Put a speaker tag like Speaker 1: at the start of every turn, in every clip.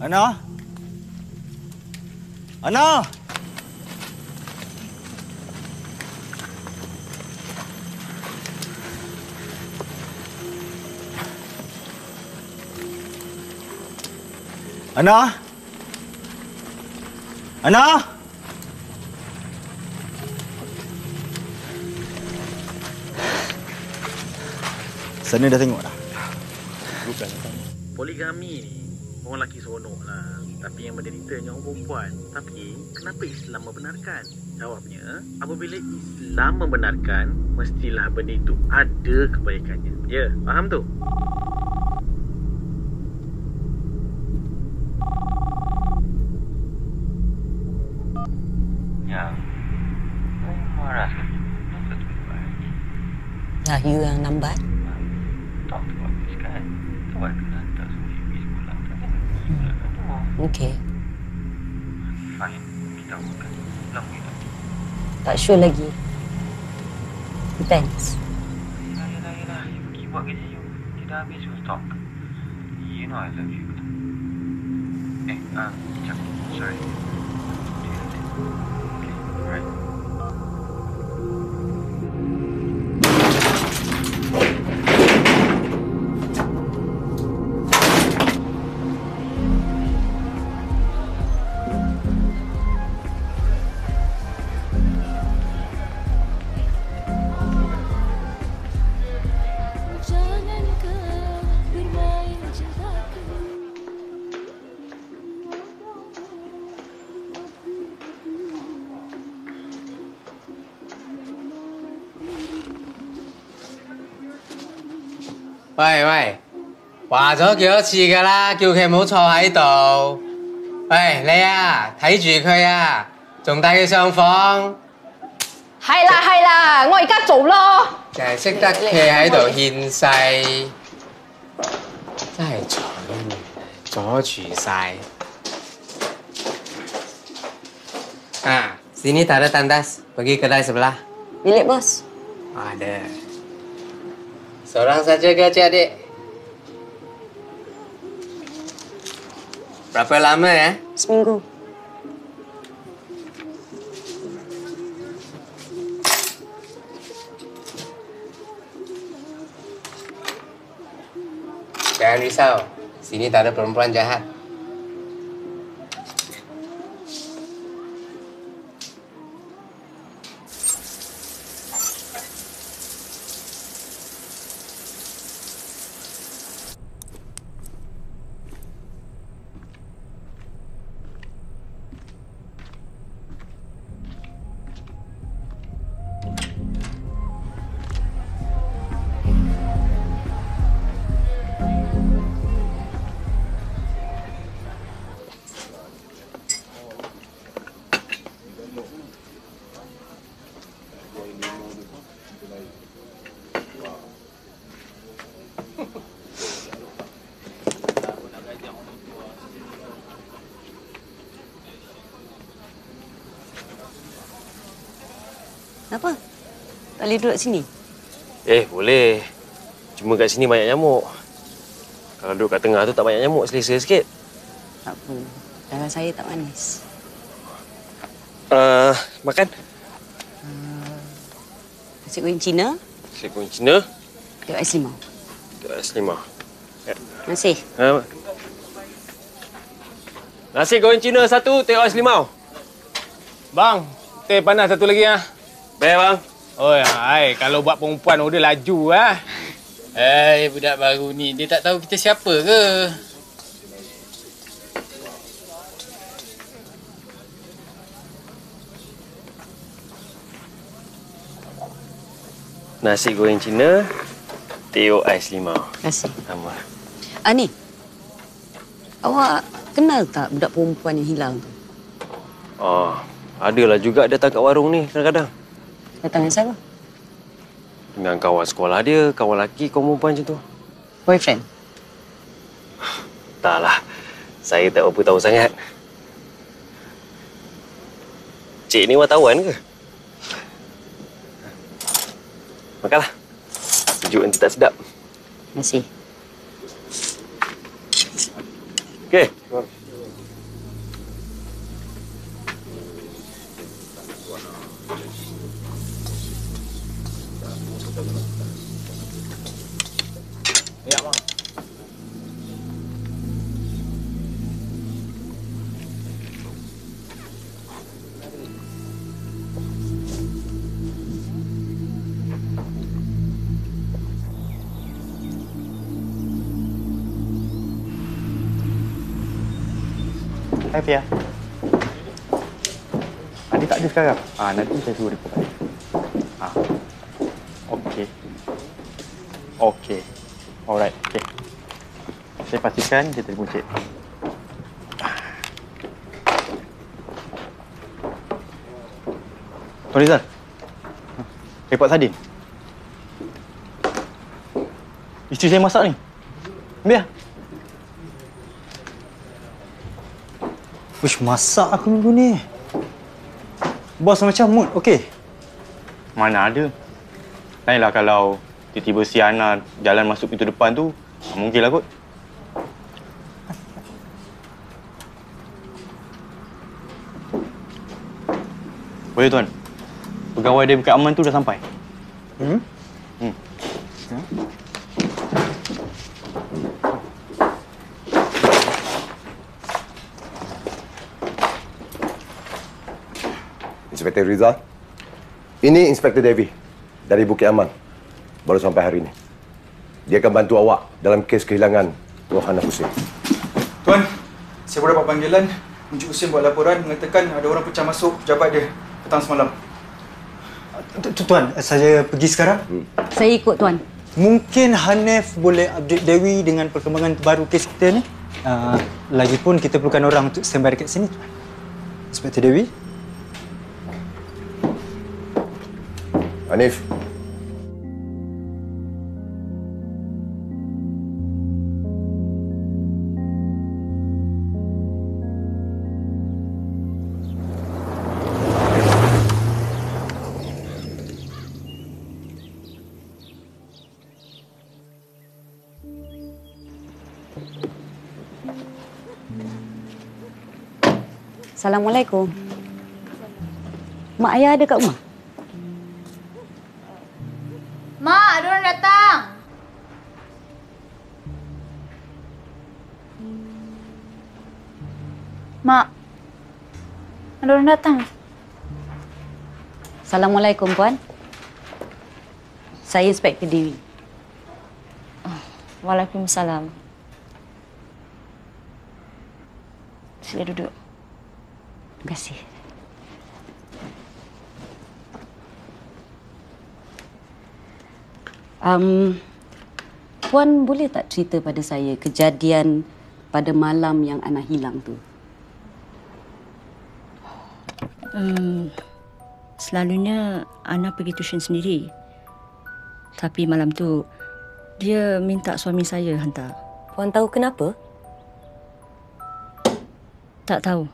Speaker 1: Ana? Ana? Ana? Ana? Sana dah tengok dah. Bukan.
Speaker 2: Poligami ni orang lelaki seronok lah. Tapi yang menderitanya orang perempuan. Tapi kenapa Islam membenarkan? Jawabnya, apabila Islam membenarkan, mestilah benda itu ada kebaikannya. Ya, faham tu?
Speaker 3: Ya, saya marah sekali. Kenapa tu baik?
Speaker 4: Rahyu yang lambat.
Speaker 3: Tak tu bagus kan? Tuan kena hantar Sufi pergi sekolah kan?
Speaker 4: Okey.
Speaker 3: Fine, kita bukan. Pulang kita.
Speaker 4: Tak sure lagi. Depends.
Speaker 3: Yelah. You pergi buat kerja you. Kita habis you stop. You know I love you. Sekejap. Sorry. Okay, alright.
Speaker 5: 喂，話咗幾多次㗎啦，叫佢唔好坐喺度。喂，你啊，睇住佢啊，仲帶佢上房。
Speaker 6: 係啦，我而家做咯。
Speaker 5: 就係識得企喺度獻世，真係蠢，阻住晒。Sini taruh tandas, pergi kedai sebelah.
Speaker 4: Bilik bos.
Speaker 5: Ada. Seorang saja ke adik? Berapa lama ya?
Speaker 4: Seminggu.
Speaker 5: Jangan risau, sini tak ada perempuan jahat.
Speaker 4: Kenapa? Tak boleh duduk sini?
Speaker 7: Boleh. Cuma kat sini banyak nyamuk. Kalau duduk kat tengah tu tak banyak nyamuk, selesa sikit.
Speaker 4: Tak apa. Darah saya tak manis.
Speaker 7: Makan?
Speaker 4: Nasi goreng Cina.
Speaker 7: Nasi goreng Cina.
Speaker 4: Tengok ais limau.
Speaker 7: S5.
Speaker 4: Terima kasih.
Speaker 7: Nasi goreng Cina satu, teh ais limau.
Speaker 5: Bang, teh panas satu lagi ah.
Speaker 7: Baik, bang.
Speaker 5: Oi, hai, kalau buat perempuan order laju ah. Budak baru ni dia tak tahu kita siapa ke?
Speaker 7: Nasi goreng Cina, teh ais limau.
Speaker 4: Terima kasih.
Speaker 7: Sama.
Speaker 4: Ni. Awak kenal tak budak perempuan yang hilang tu?
Speaker 7: Oh, adalah juga datang kat warung ni kadang-kadang.
Speaker 4: Datang dengan siapa?
Speaker 7: Dengan kawan sekolah dia, kawan lelaki, kawan perempuan macam tu.
Speaker 4: Boyfriend?
Speaker 7: Taklah, saya tak apa tahu sangat. Cik ni wartawan ke? Makanlah. Sejuk nanti tak sedap.
Speaker 4: Terima kasih.
Speaker 7: Okey.
Speaker 5: Ya, bang.
Speaker 1: Hai Pia. Adik tak ada sekarang. Nanti saya suruh dia pukul. Okey. Okey. Alright, okey. Saya pastikan dia telefon cik. Tuan Rizal. Repot sardin. Isteri saya masak ni. Biar. Wish, masak aku minggu ni. Bos macam mood, okey? Mana ada. Lainlah kalau tiba-tiba si Ana jalan masuk pintu depan tu, mungkinlah kot. Boleh tuan. Pegawai dia bukan aman tu dah sampai.
Speaker 8: Inspektor Rizal. Ini Inspektor Devi dari Bukit Aman. Baru sampai hari ini. Dia akan bantu awak dalam kes kehilangan Tuan Hana Hussein.
Speaker 9: Tuan, saya baru dapat panggilan Encik Hussein buat laporan mengatakan ada orang pecah masuk pejabat dia petang semalam.
Speaker 10: Tuan, saya pergi sekarang.
Speaker 4: Saya ikut, Tuan.
Speaker 10: Mungkin Hanif boleh update Dewi dengan perkembangan terbaru kes kita ni. Lagipun kita perlukan orang untuk standby dekat sini, Tuan. Inspektor Dewi.
Speaker 8: Hanif.
Speaker 4: Assalamualaikum. Mak ayah ada kat rumah?
Speaker 6: Mak, ada orang datang. Mak, ada orang datang.
Speaker 4: Assalamualaikum, Puan. Saya Inspektor Dewi.
Speaker 11: Waalaikumsalam. Sila duduk.
Speaker 4: Terima kasih. Puan boleh tak cerita pada saya kejadian pada malam yang Ana hilang tu?
Speaker 11: Selalunya Ana pergi tuition sendiri. Tapi malam tu dia minta suami saya hantar.
Speaker 4: Puan tahu kenapa?
Speaker 11: Tak tahu.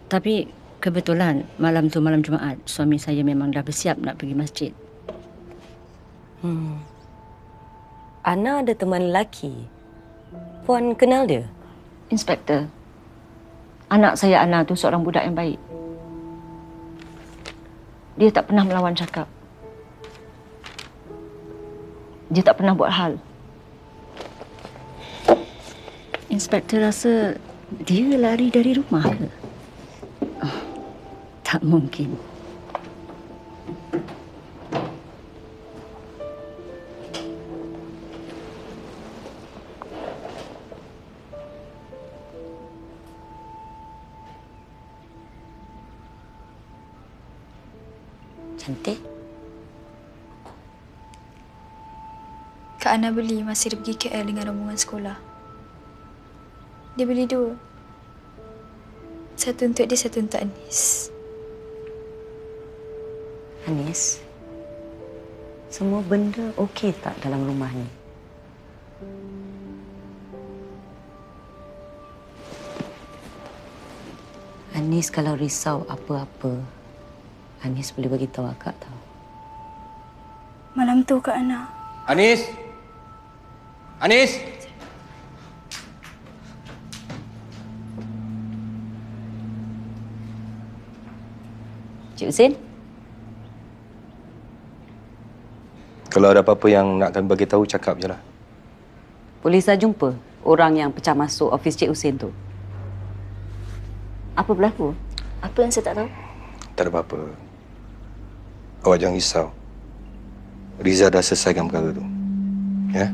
Speaker 11: Tapi kebetulan malam tu malam Jumaat, suami saya memang dah bersiap nak pergi masjid.
Speaker 4: Ana ada teman lelaki. Puan kenal dia?
Speaker 11: Inspektor, anak saya Ana tu seorang budak yang baik. Dia tak pernah melawan cakap. Dia tak pernah buat hal. Inspektor rasa dia lari dari rumah ke? Oh, tak mungkin.
Speaker 4: Cantik.
Speaker 12: Kak Ana beli masa dia pergi KL dengan rombongan sekolah. Dia beli 2. Satu untuk dia, satu untuk Anis.
Speaker 4: Anis, semua benda okey tak dalam rumah ni? Anis kalau risau apa-apa, Anis boleh bagi tahu akak tahu.
Speaker 12: Malam tu Kak Ana.
Speaker 5: Anis! Anis!
Speaker 4: Cik Hussein?
Speaker 1: Kalau ada apa-apa yang nak kami bagi tahu, cakap je lah.
Speaker 4: Boleh saya jumpa orang yang pecah masuk ofis Cik Hussein tu? Apa berlaku?
Speaker 12: Apa yang saya tak tahu?
Speaker 1: Tak ada apa-apa. Awak jangan risau. Riza dah selesaikan perkara tu. Ya?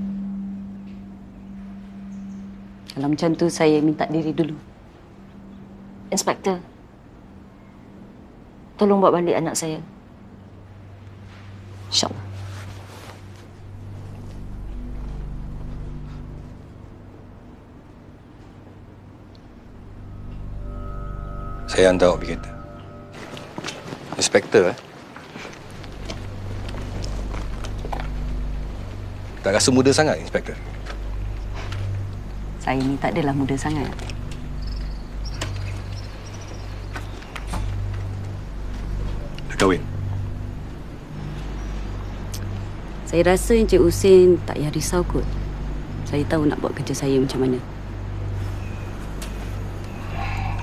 Speaker 4: Kalau macam tu, saya minta diri dulu.
Speaker 11: Inspektor, tolong bawa balik anak saya.
Speaker 4: InsyaAllah.
Speaker 1: Saya hantar awak pergi kereta. Inspektor, Tak rasa muda sangat, Inspektor?
Speaker 4: Saya ni tak adalah muda sangat.
Speaker 1: Dah kahwin?
Speaker 4: Saya rasa Encik Hussein tak payah risau kot. Saya tahu nak buat kerja saya macam mana.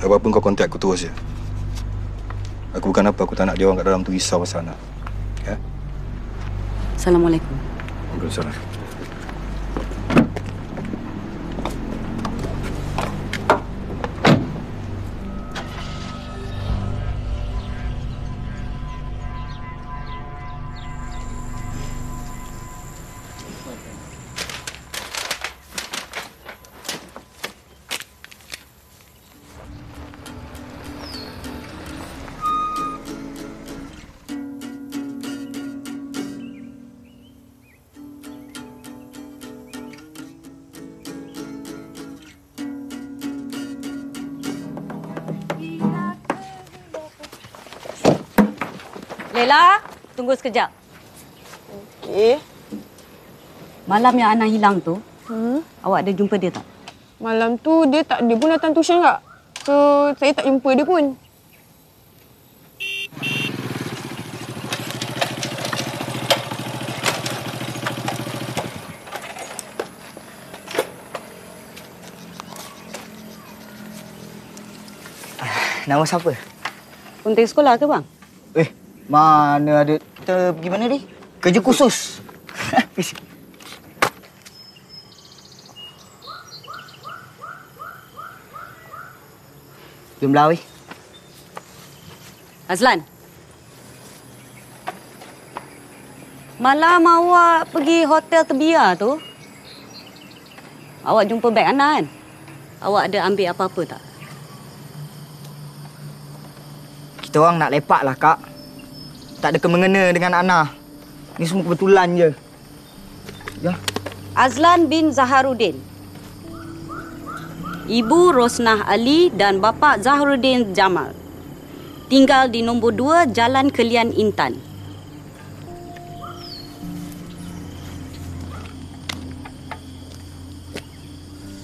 Speaker 1: Apapun kau kontak aku terus je. Aku bukan apa, aku tak nak dia orang kat dalam tu risau pasal anak. Ya?
Speaker 4: Assalamualaikum.
Speaker 1: Waalaikumsalam.
Speaker 4: Lela, tunggu sekejap.
Speaker 13: Okey.
Speaker 4: Malam yang Ana hilang tu, awak ada jumpa dia tak?
Speaker 13: Malam tu dia pun datang tuition kak. So, saya tak jumpa dia pun.
Speaker 14: Nama siapa?
Speaker 4: Kunting sekolah ke bang?
Speaker 14: Mana ada. Kita pergi mana ni? Kerja khusus. Jom lah, weh.
Speaker 4: Azlan. Malam awak pergi hotel Terbia tu, awak jumpa beg Ana kan? Awak ada ambil apa-apa tak?
Speaker 14: Kita orang nak lepak lah, Kak. Tak ada kemengena dengan Ana. Ni semua kebetulan je. Ya.
Speaker 4: Azlan bin Zaharuddin. Ibu Rosnah Ali dan bapa Zaharuddin Jamal. Tinggal di nombor 2 Jalan Kelian Intan.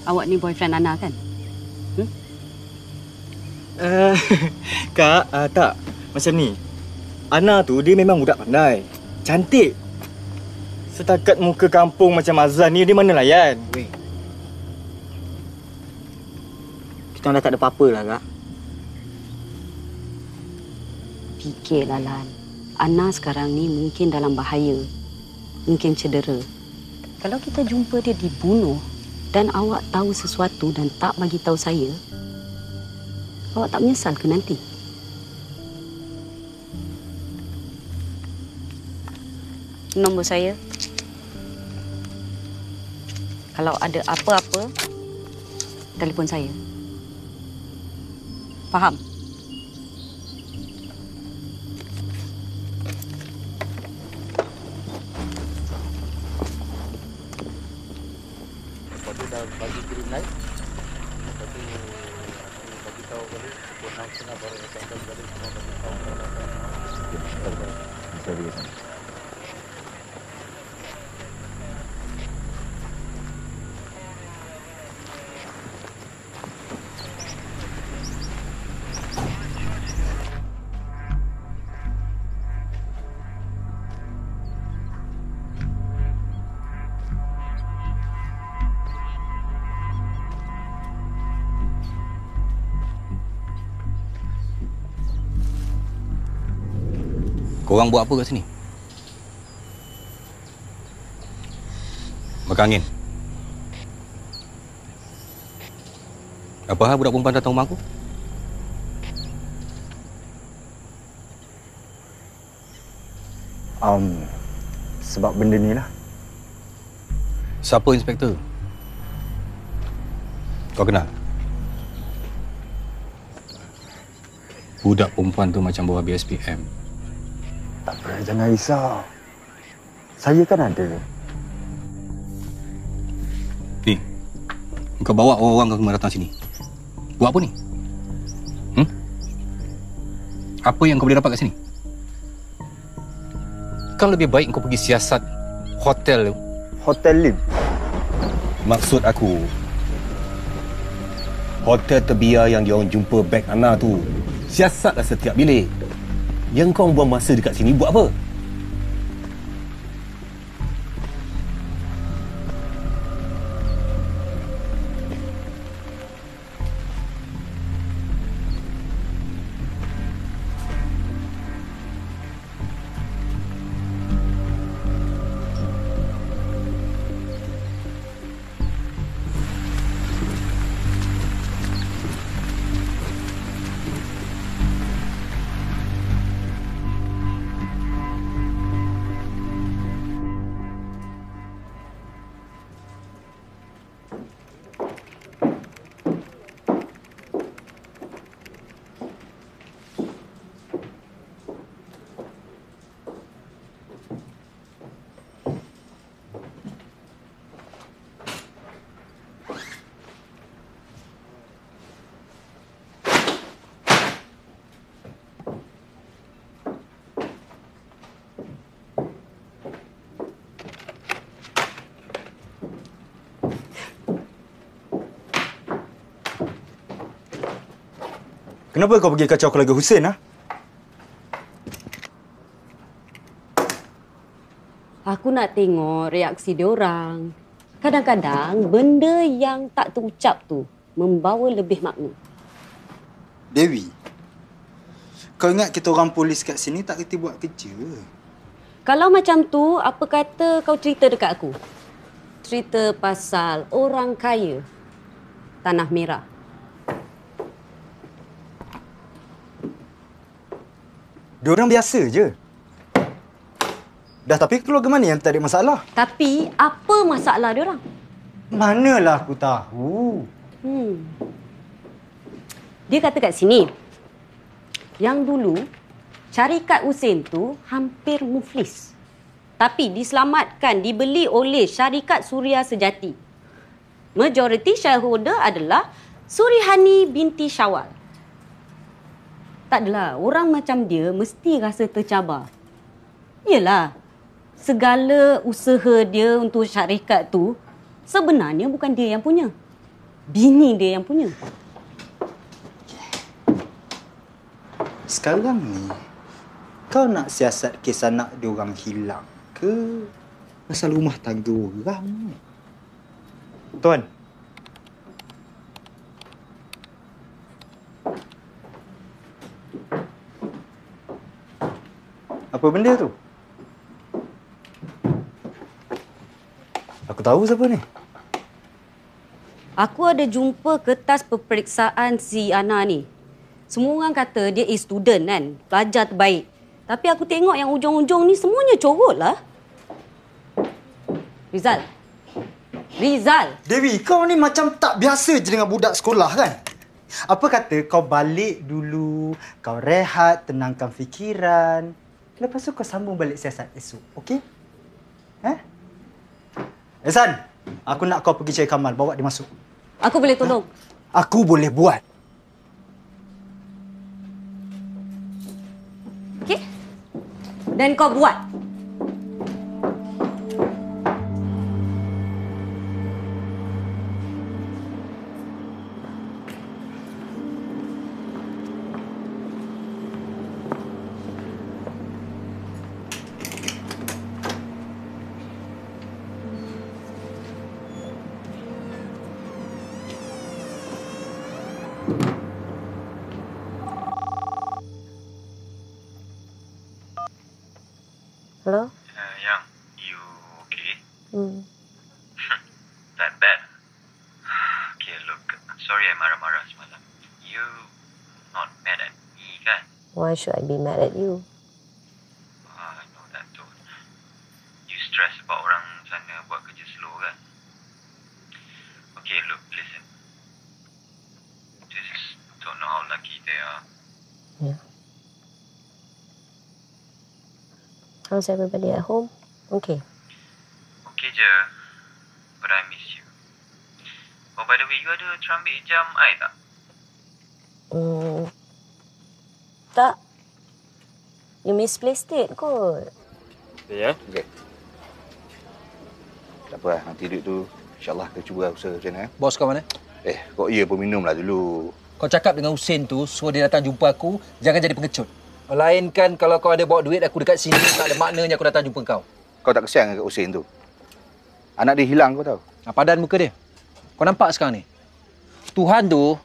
Speaker 4: Awak ni boyfriend Ana kan?
Speaker 14: Kak, tak. Macam ni. Ana tu dia memang budak pandai. Cantik. Setakat muka kampung macam Azlan ni, dia mana layan? Weh. Kita dah tak ada apa-apa lah, Kak.
Speaker 4: Fikirlah, Lan. Ana sekarang ni mungkin dalam bahaya. Mungkin cedera. Kalau kita jumpa dia dibunuh dan awak tahu sesuatu dan tak bagi tahu saya, awak tak menyesal ke nanti? Nombor saya. Kalau ada apa-apa, telefon saya. Faham?
Speaker 2: Lepas tu dah bagi green light. Lepas tu bagi tahu balik pukul 6.30 baru assemble balik semua bagi tahu.
Speaker 8: Bisa begitu.
Speaker 1: Korang buat apa kat sini? Makan angin. Apa hal budak perempuan datang rumah aku?
Speaker 10: Sebab benda ni lah.
Speaker 1: Siapa inspektor? Kau kenal? Budak perempuan tu macam bawa BSPM.
Speaker 10: Tak apa, jangan risau. Saya kan ada.
Speaker 1: Ni, kau bawa orang-orang kau datang sini. Buat apa ni? Apa yang kau boleh dapat kat sini? Kan lebih baik kau pergi siasat hotel tu.
Speaker 10: Hotel Lim?
Speaker 8: Maksud aku, hotel terbiar yang diorang jumpa beg Ana tu, siasatlah setiap bilik. Yang kau buang masa dekat sini buat apa?
Speaker 10: Kenapa kau pergi kacau keluarga Hussein, ha?
Speaker 4: Aku nak tengok reaksi diorang. Kadang-kadang benda yang tak terucap tu membawa lebih makna.
Speaker 10: Dewi, kau ingat kita orang polis kat sini tak kerti buat kerja?
Speaker 4: Kalau macam tu, apa kata kau cerita dekat aku? Cerita pasal orang kaya Tanah Merah.
Speaker 10: Diorang biasa je. Dah, tapi keluarga mana yang tak ada masalah?
Speaker 4: Tapi apa masalah diorang?
Speaker 10: Manalah aku tahu.
Speaker 4: Dia kata kat sini, yang dulu syarikat Hussein tu hampir muflis. Tapi diselamatkan, dibeli oleh syarikat Suria Sejati. Majoriti shareholder adalah Surihani binti Syawal. Tak adalah, orang macam dia mesti rasa tercabar. Yelah, segala usaha dia untuk syarikat tu sebenarnya bukan dia yang punya. Bini dia yang punya.
Speaker 10: Sekarang ni, kau nak siasat kes anak diorang hilang ke pasal rumah tangga orang? Tuan. Apa benda tu? Aku tahu siapa ni.
Speaker 4: Aku ada jumpa kertas peperiksaan si Ana ni. Semua orang kata dia student kan, pelajar terbaik. Tapi aku tengok yang ujung-ujung ni semuanya corot lah. Rizal.
Speaker 10: Dewi, kau ni macam tak biasa je dengan budak sekolah kan? Apa kata kau balik dulu, kau rehat, tenangkan fikiran. Lepas tu kau sambung balik siasat esok, okey? Ehsan, aku nak kau pergi cari Kamal, bawa dia masuk.
Speaker 4: Aku boleh tolong.
Speaker 10: Aku boleh buat.
Speaker 4: Okey? Dan kau buat.
Speaker 15: Hello?
Speaker 3: Yang, you okay?
Speaker 15: Hmm.
Speaker 3: That bad? Okay, look, sorry I marah-marah semalam. You not mad at me, kan?
Speaker 15: Why should I be mad at you?
Speaker 3: I know that too. You stress about orang sana buat kerja slow, kan? Okay, look, listen. Just don't know how lucky they are.
Speaker 15: Yeah. How's everybody at home? Okay.
Speaker 3: Okay je. But I miss you. Oh, by the way, you ada terambil jam I tak?
Speaker 15: Tak. You misplaced it kot.
Speaker 7: Ya?
Speaker 16: Okey. Tak apa, nanti duit tu insyaAllah kita cuba usaha macam mana.
Speaker 17: Bos kau mana?
Speaker 16: Kok iya pun minumlah dulu.
Speaker 17: Kau cakap dengan Husin tu, suruh dia datang jumpa aku, jangan jadi pengecut. Melainkan kalau kau ada bawa duit aku dekat sini, tak ada maknanya aku datang jumpa kau.
Speaker 16: Kau tak kesian dengan Husin tu? Anak dia hilang kau tahu?
Speaker 17: Padan muka dia. Kau nampak sekarang ni? Tuhan tu,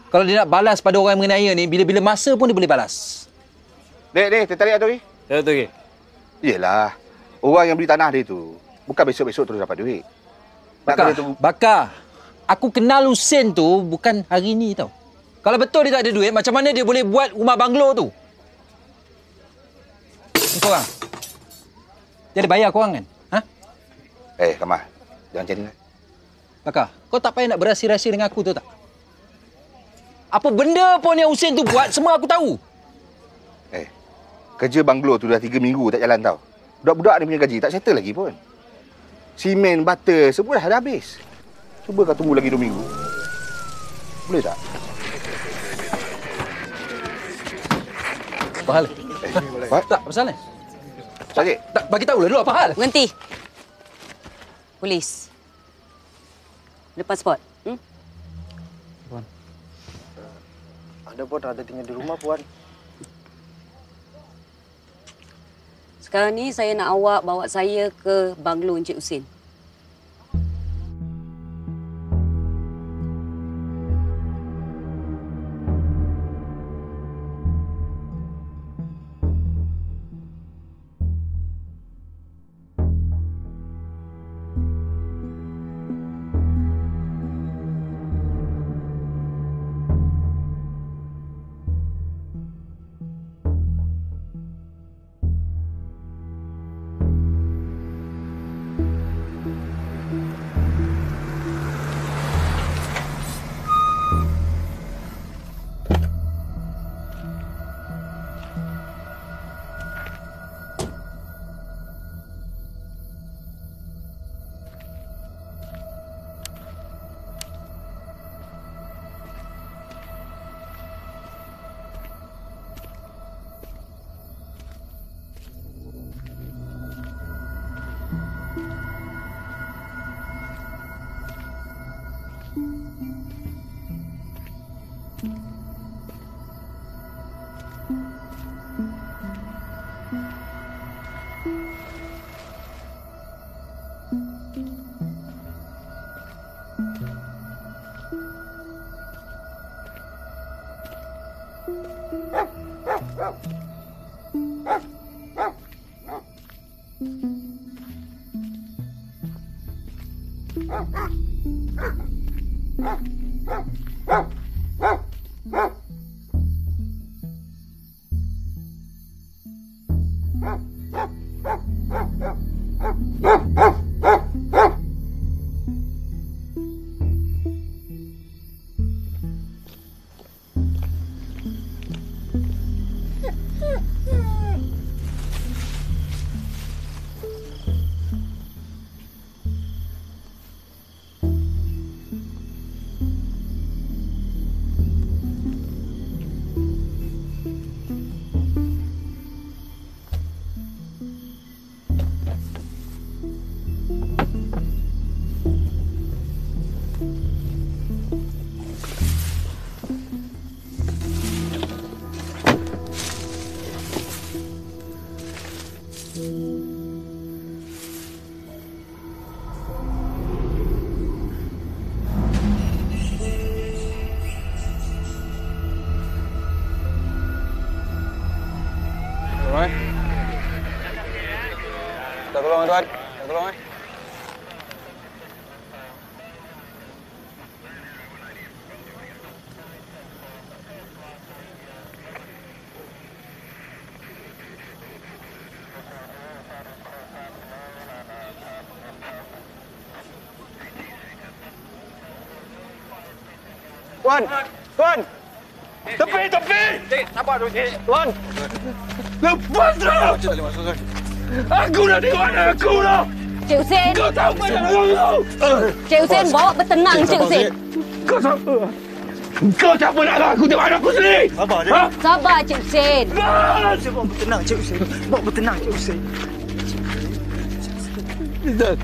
Speaker 17: kalau dia nak balas pada orang yang mengenai ni, bila-bila masa pun dia boleh balas.
Speaker 16: Dek, tertarik tak tu?
Speaker 7: Ya, tu ke?
Speaker 16: Yelah, orang yang beli tanah dia tu, bukan besok-besok terus dapat duit.
Speaker 17: Bakar. Aku kenal Husin tu bukan hari ni tau. Kalau betul dia tak ada duit, macam mana dia boleh buat rumah banglo tu? Korang. Dia ada bayar korang kan? Ha?
Speaker 16: Kamal. Jangan macam ni lah.
Speaker 17: Bakar, kau tak payah nak berahsia-rahsia dengan aku tu tak? Apa benda pun yang Husin tu buat, semua aku tahu.
Speaker 16: Kerja banglo tu dah 3 minggu tak jalan tau. Budak-budak ni punya gaji tak settle lagi pun. Simen, butter, semua dah habis. Cuba kau tunggu lagi 2 minggu. Boleh tak?
Speaker 17: Apa hal? Tak, apa salah?
Speaker 16: Sakit?
Speaker 17: Tak, bagi tahu dulu apa hal?
Speaker 4: Berhenti. Polis. Lepas spot.
Speaker 7: Puan. Ada pun ada tinggal di rumah, Puan.
Speaker 4: Sekarang ni saya nak awak bawa saya ke banglo Encik Husin.
Speaker 1: Tolong, tuan. Tolong, Tuan! Tuan! Tepi! Tepi! Sabar tu, Cik. Tuan! Lepas dah! Cik tak boleh masuk, tuan. Aku dah di mana aku dah!
Speaker 4: Cik Husin!
Speaker 1: Kau tahu mana aku?
Speaker 4: Cik Husin, bawa bertenang, Cik Husin.
Speaker 1: Kau siapa? Kau siapa nak aku di mana aku sendiri?
Speaker 10: Sabar, Cik.
Speaker 1: Ha?
Speaker 4: Sabar, Cik Husin.
Speaker 10: Cik, bawa bertenang, Cik Husin. Bawa bertenang, Cik Husin.
Speaker 1: Zat.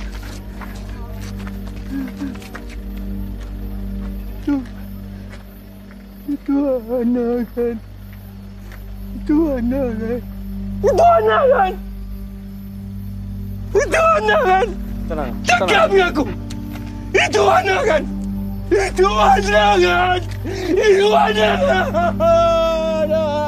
Speaker 1: Itu anak kan? Itu anak kan? Itu anak kan? Itu anak kan?
Speaker 14: Tenang.
Speaker 1: Cakap dengan aku! Itu anak kan? Itu anak kan? Itu anak kan? Anak!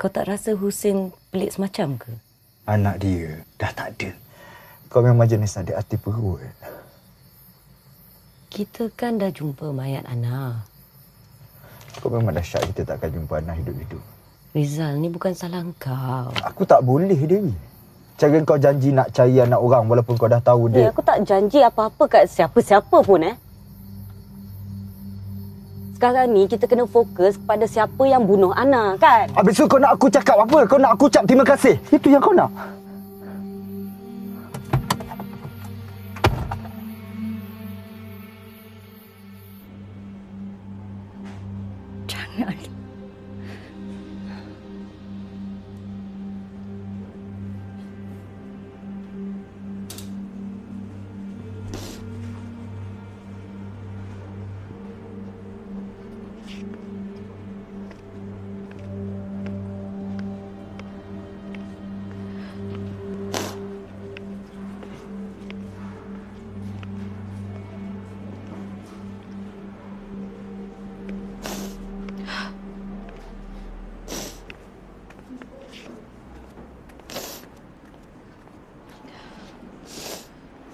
Speaker 4: Kau tak rasa Husin pelik semacam ke?
Speaker 10: Anak dia dah tak ada. Kau memang jenis ada hati perut.
Speaker 4: Kita kan dah jumpa mayat Ana.
Speaker 10: Kau memang dah syak kita takkan jumpa anak hidup-hidup.
Speaker 4: Rizal, ni bukan salah kau.
Speaker 10: Aku tak boleh, Dewi. Cara kau janji nak cari anak orang walaupun kau dah tahu dia.
Speaker 4: Aku tak janji apa-apa kat siapa-siapa pun Sekarang ni kita kena fokus kepada siapa yang bunuh Ana, kan?
Speaker 10: Habis tu kau nak aku cakap apa? Kau nak aku ucap terima kasih? Itu yang kau nak?
Speaker 11: Jangan.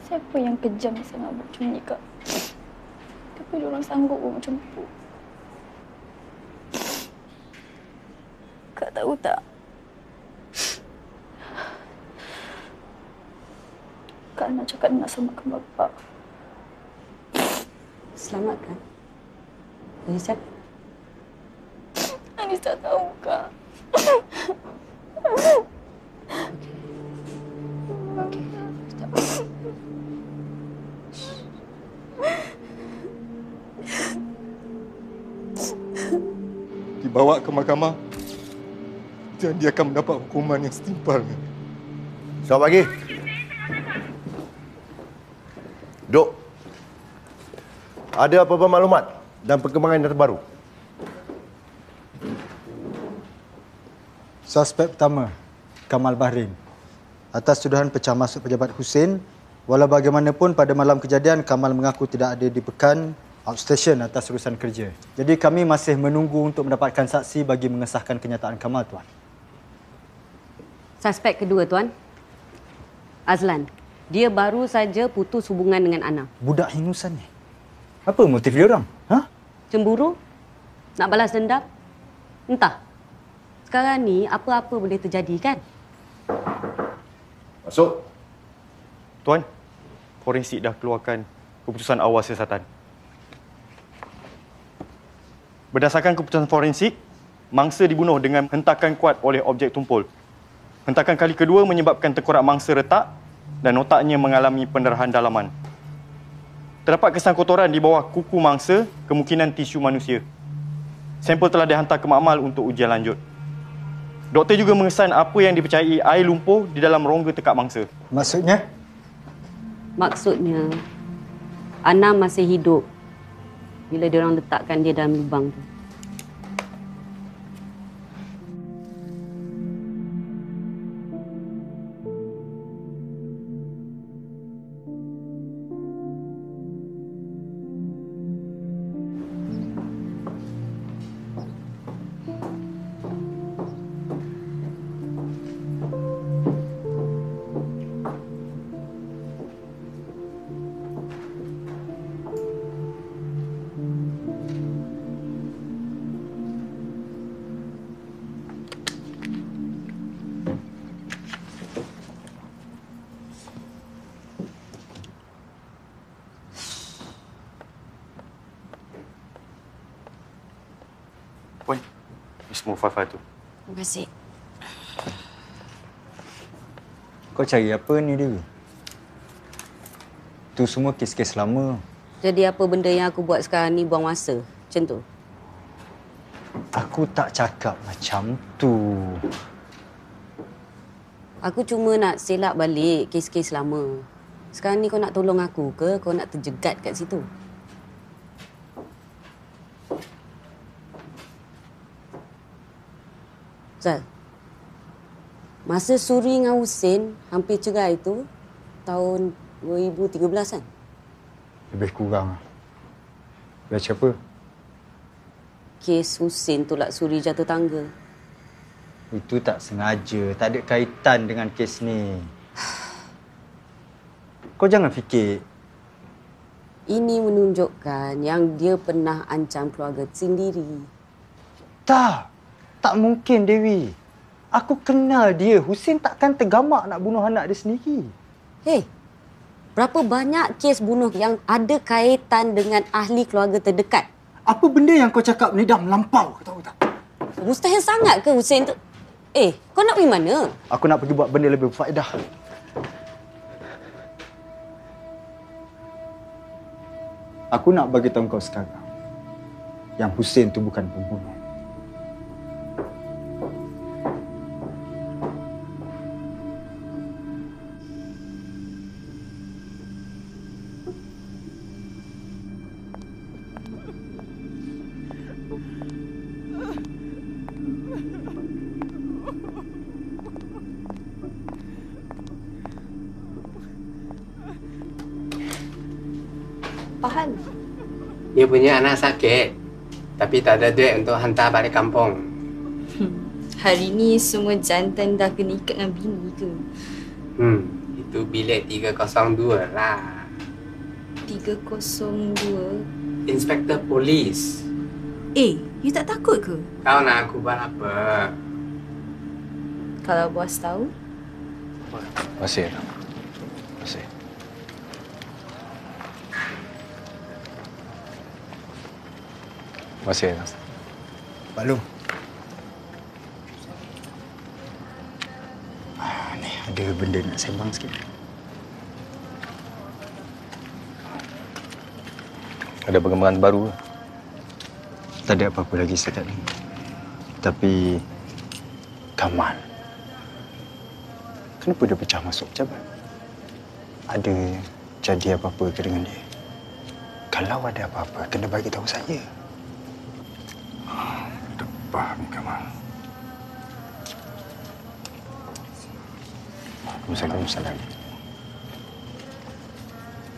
Speaker 12: Siapa yang kejam sangat buat macam ni, Kak? Tapi diorang sanggup buat macam tu. Kak tahu tak? Kak nak cakap nak selamatkan bapak.
Speaker 4: Selamatkan? Dari siapa?
Speaker 12: Anis tak tahu, Kak.
Speaker 4: Okey. Sekejap.
Speaker 18: Dibawa ke mahkamah dan dia akan mendapat hukuman yang setimpal.
Speaker 8: Selamat pagi. Duduk. Ada apa-apa maklumat dan perkembangan yang terbaru?
Speaker 10: Suspek pertama, Kamal Bahrin. Atas tuduhan pecah masuk pejabat Husin, walau bagaimanapun pada malam kejadian Kamal mengaku tidak ada di Pekan, outstation atas urusan kerja. Jadi kami masih menunggu untuk mendapatkan saksi bagi mengesahkan kenyataan Kamal, Tuan.
Speaker 4: Suspek kedua, Tuan. Azlan. Dia baru saja putus hubungan dengan Ana.
Speaker 10: Budak hingusan ni. Apa motif dia orang? Ha?
Speaker 4: Cemburu? Nak balas dendam? Entah. Sekarang ni apa-apa boleh terjadi, kan?
Speaker 8: Masuk.
Speaker 1: Tuan, forensik dah keluarkan keputusan awal siasatan. Berdasarkan keputusan forensik, mangsa dibunuh dengan hentakan kuat oleh objek tumpul. Hentakan kali kedua menyebabkan tengkorak mangsa retak dan otaknya mengalami pendarahan dalaman. Terdapat kesan kotoran di bawah kuku mangsa, kemungkinan tisu manusia. Sampel telah dihantar ke makmal untuk ujian lanjut. Doktor juga mengesan apa yang dipercayai air lumpur di dalam rongga tekak mangsa.
Speaker 10: Maksudnya?
Speaker 4: Maksudnya, Ana masih hidup bila diorang letakkan dia dalam lubang tu.
Speaker 1: Puan, ini semua file-file tu.
Speaker 4: Terima kasih.
Speaker 10: Kau cari apa ni, Dewi? Tu semua kes-kes lama.
Speaker 4: Jadi apa benda yang aku buat sekarang ni buang masa? Macam tu?
Speaker 10: Aku tak cakap macam tu.
Speaker 4: Aku cuma nak selak balik kes-kes lama. Sekarang ni kau nak tolong aku ke? Kau nak terjegat kat situ? Zal, masa Suri dengan Husin hampir cerai tu tahun 2013 kan?
Speaker 10: Lebih kurang. Baca apa?
Speaker 4: Kes Husin tolak Suri jatuh tangga.
Speaker 10: Itu tak sengaja. Tak ada kaitan dengan kes ni. Kau jangan fikir.
Speaker 4: Ini menunjukkan yang dia pernah ancam keluarga sendiri.
Speaker 10: Tak. Tak mungkin, Dewi. Aku kenal dia. Husin takkan tergamak nak bunuh anak dia sendiri.
Speaker 4: Hei, berapa banyak kes bunuh yang ada kaitan dengan ahli keluarga terdekat?
Speaker 10: Apa benda yang kau cakap ni dah melampau, tahu tak?
Speaker 4: Mustahil sangat ke Husin tu? Kau nak pergi mana?
Speaker 10: Aku nak pergi buat benda lebih berfaedah. Aku nak bagi tahu kau sekarang yang Husin tu bukan pembunuh.
Speaker 6: Pahan.
Speaker 5: Dia punya anak sakit, tapi tak ada duit untuk hantar balik kampung.
Speaker 12: Hari ni semua jantan dah kena ikat dengan bini ke?
Speaker 5: Itu bilik 302 lah.
Speaker 12: 302?
Speaker 5: Inspektor polis.
Speaker 12: You tak takut ke?
Speaker 5: Kau nak aku buat apa?
Speaker 12: Kalau bos tahu?
Speaker 7: Masih. Masih. Masih.
Speaker 10: Pak Long. Ni ada benda nak sembang sikit.
Speaker 7: Ada perkembangan baru ke?
Speaker 10: Tak ada apa-apa lagi setakat ni. Tapi Kamal, kenapa dia pecah masuk pejabat? Ada jadi apa-apa ke dengan dia?
Speaker 19: Kalau ada apa-apa, kena bagi tahu saya.
Speaker 16: Faham, Kamal.
Speaker 19: Waalaikumsalam.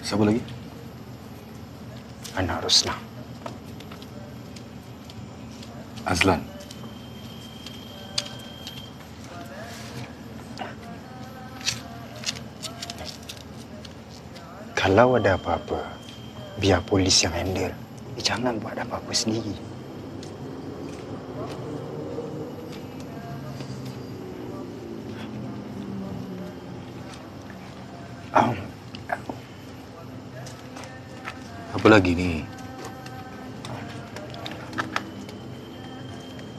Speaker 16: Siapa lagi?
Speaker 19: Anak Rusna.
Speaker 16: Azlan.
Speaker 19: Kalau ada apa-apa, biar polis yang handle. Jangan buat apa-apa sendiri.
Speaker 16: Apa lagi ni?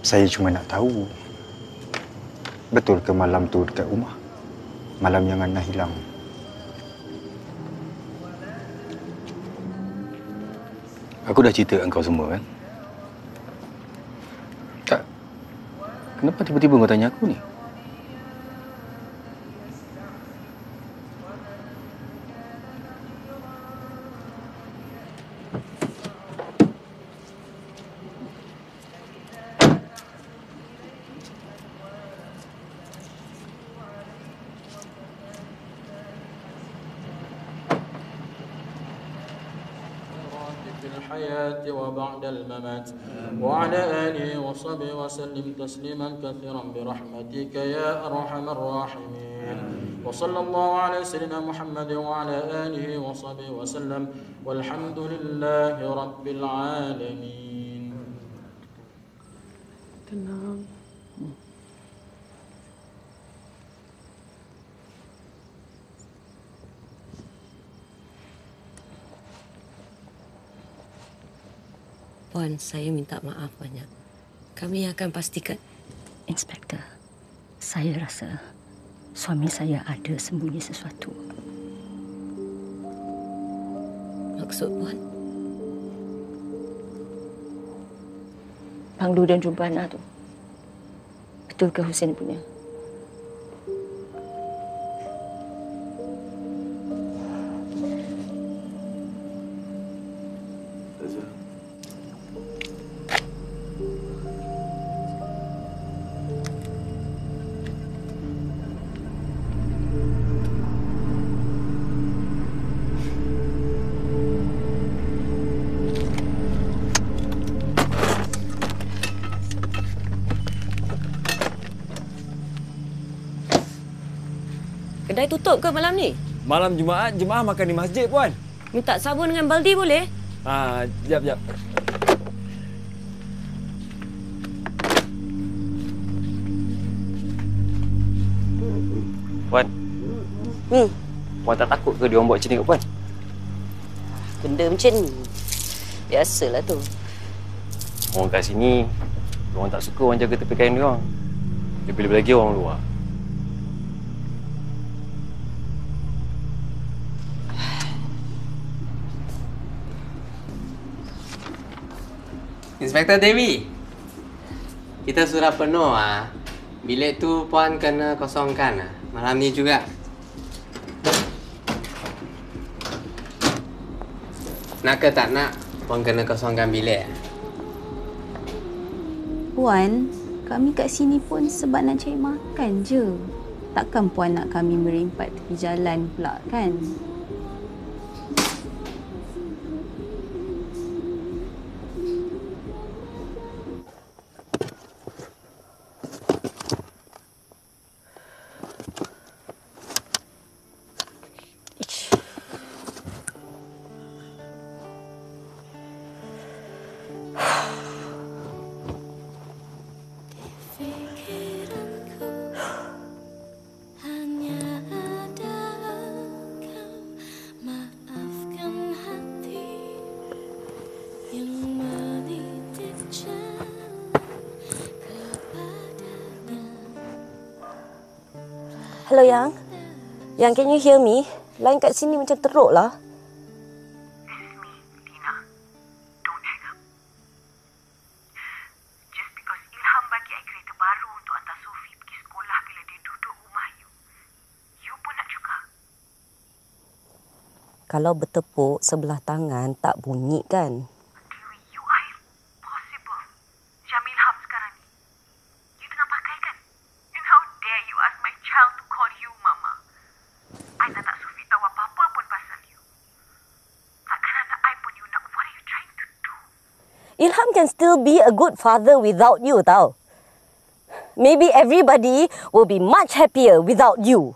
Speaker 19: Saya cuma nak tahu, betul ke malam tu dekat rumah? Malam yang Ana hilang.
Speaker 16: Aku dah cerita dengan kau semua kan? Tak. Kenapa tiba-tiba kau tanya aku ni?
Speaker 20: الحياة وبعد الممات وعلى آله وصحبه وسلم تسليما كثيرا برحمتك يا أرحم الراحمين وصلى الله على سيدنا محمد وعلى آله وصحبه وسلم والحمد لله رب العالمين.
Speaker 13: Tenang.
Speaker 4: Puan, saya minta maaf banyak. Kami akan pastikan.
Speaker 11: Inspektor, saya rasa suami saya ada sembunyi sesuatu.
Speaker 4: Maksud Puan?
Speaker 11: Banglu dan jumpa anak tu. Betul ke Hussein punya?
Speaker 4: Kedai tutup ke malam ni?
Speaker 14: Malam Jumaat, jemaah makan di masjid, Puan.
Speaker 4: Minta sabun dengan baldi boleh?
Speaker 14: Jap.
Speaker 7: Puan. Puan tak takut ke dia orang buat macam ni kat Puan?
Speaker 4: Benda macam ni. Biasalah tu.
Speaker 7: Orang kat sini, orang tak suka orang jaga tepi kain dia orang. Lebih-lebih lagi orang luar.
Speaker 5: Inspektor Dewi, kita sudah penuh bilik tu Puan kena kosongkan malam ni juga. Nak ke tak nak, Puan kena kosongkan bilik.
Speaker 12: Puan, kami kat sini pun sebab nak cari makan je. Takkan Puan nak kami merempat tepi jalan pula kan?
Speaker 15: Hello, Yang. Yang, can you hear me? Line kat sini macam teruk lah. Kalau bertepuk sebelah tangan tak bunyi kan? Ilham can still be a good father without you, tau. Maybe everybody will be much happier without you.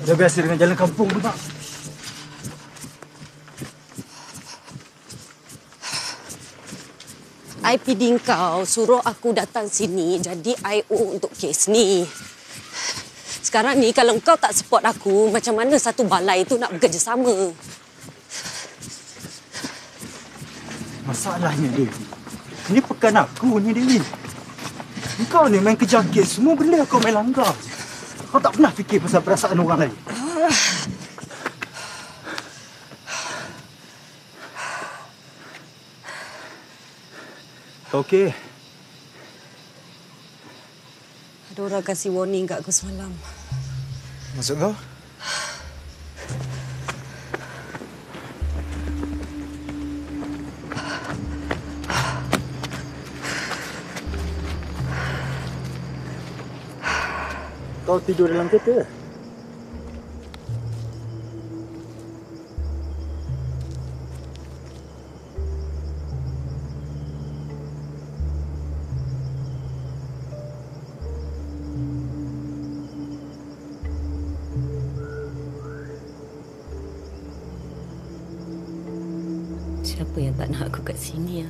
Speaker 10: Dah biasa dengan jalan kampung tu, Pak.
Speaker 4: I piding kau suruh aku datang sini jadi I.O. untuk kes ni. Sekarang ni kalau kau tak support aku, macam mana satu balai tu nak bekerjasama?
Speaker 10: Masalahnya, Dewi. Ini pekan aku ni, Dewi. Kau ni main kejar kes, semua benda kau main langgar. Kau tak pernah fikir pasal perasaan orang lain. Kau okey?
Speaker 4: Ada orang kasih warning kat aku semalam.
Speaker 10: Maksud kau? Kau tidur dalam kereta?
Speaker 4: Siapa yang tak nak aku kat sini ya?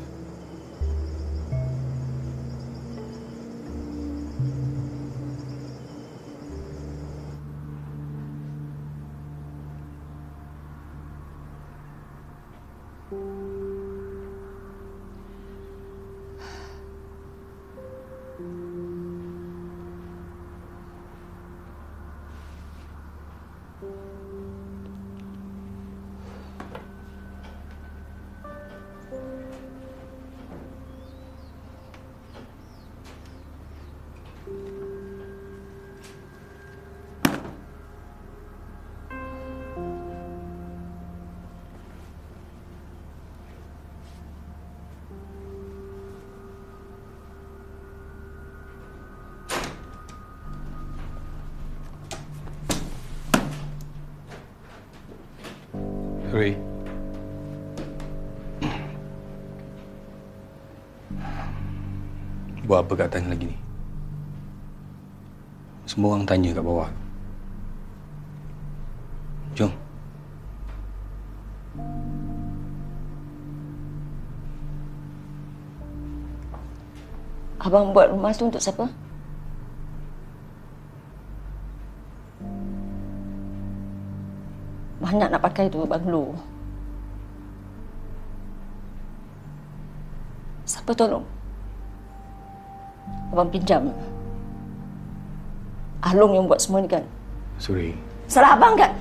Speaker 21: Ray. Buat apa kat atas lagi ni? Semua orang tanya kat bawah. Jom.
Speaker 11: Abang buat rumah tu untuk siapa? Banyak nak pakai tu banglo. Siapa tolong? Abang pinjam. Along yang buat semua ni kan?
Speaker 21: Sorry.
Speaker 11: Salah abang kan?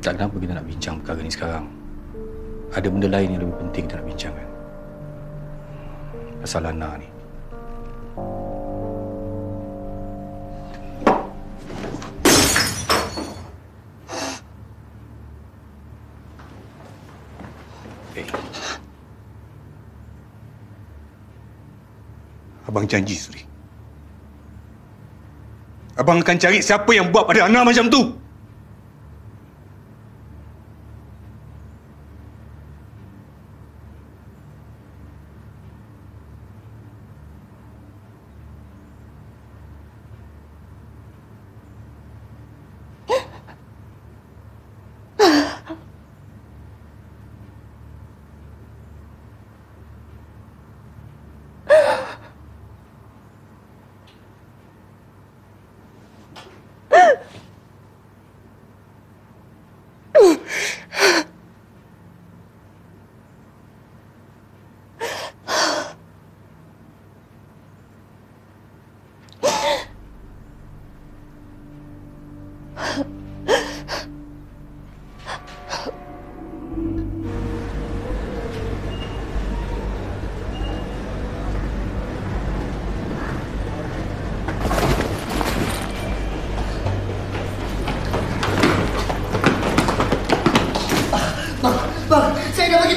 Speaker 21: Tak kenapa kita nak bincang perkara ni sekarang. Ada benda lain yang lebih penting kita nak bincangkan. Pasal Lana ni.
Speaker 18: Abang janji, Suri. Abang akan cari siapa yang buat pada Ana macam tu.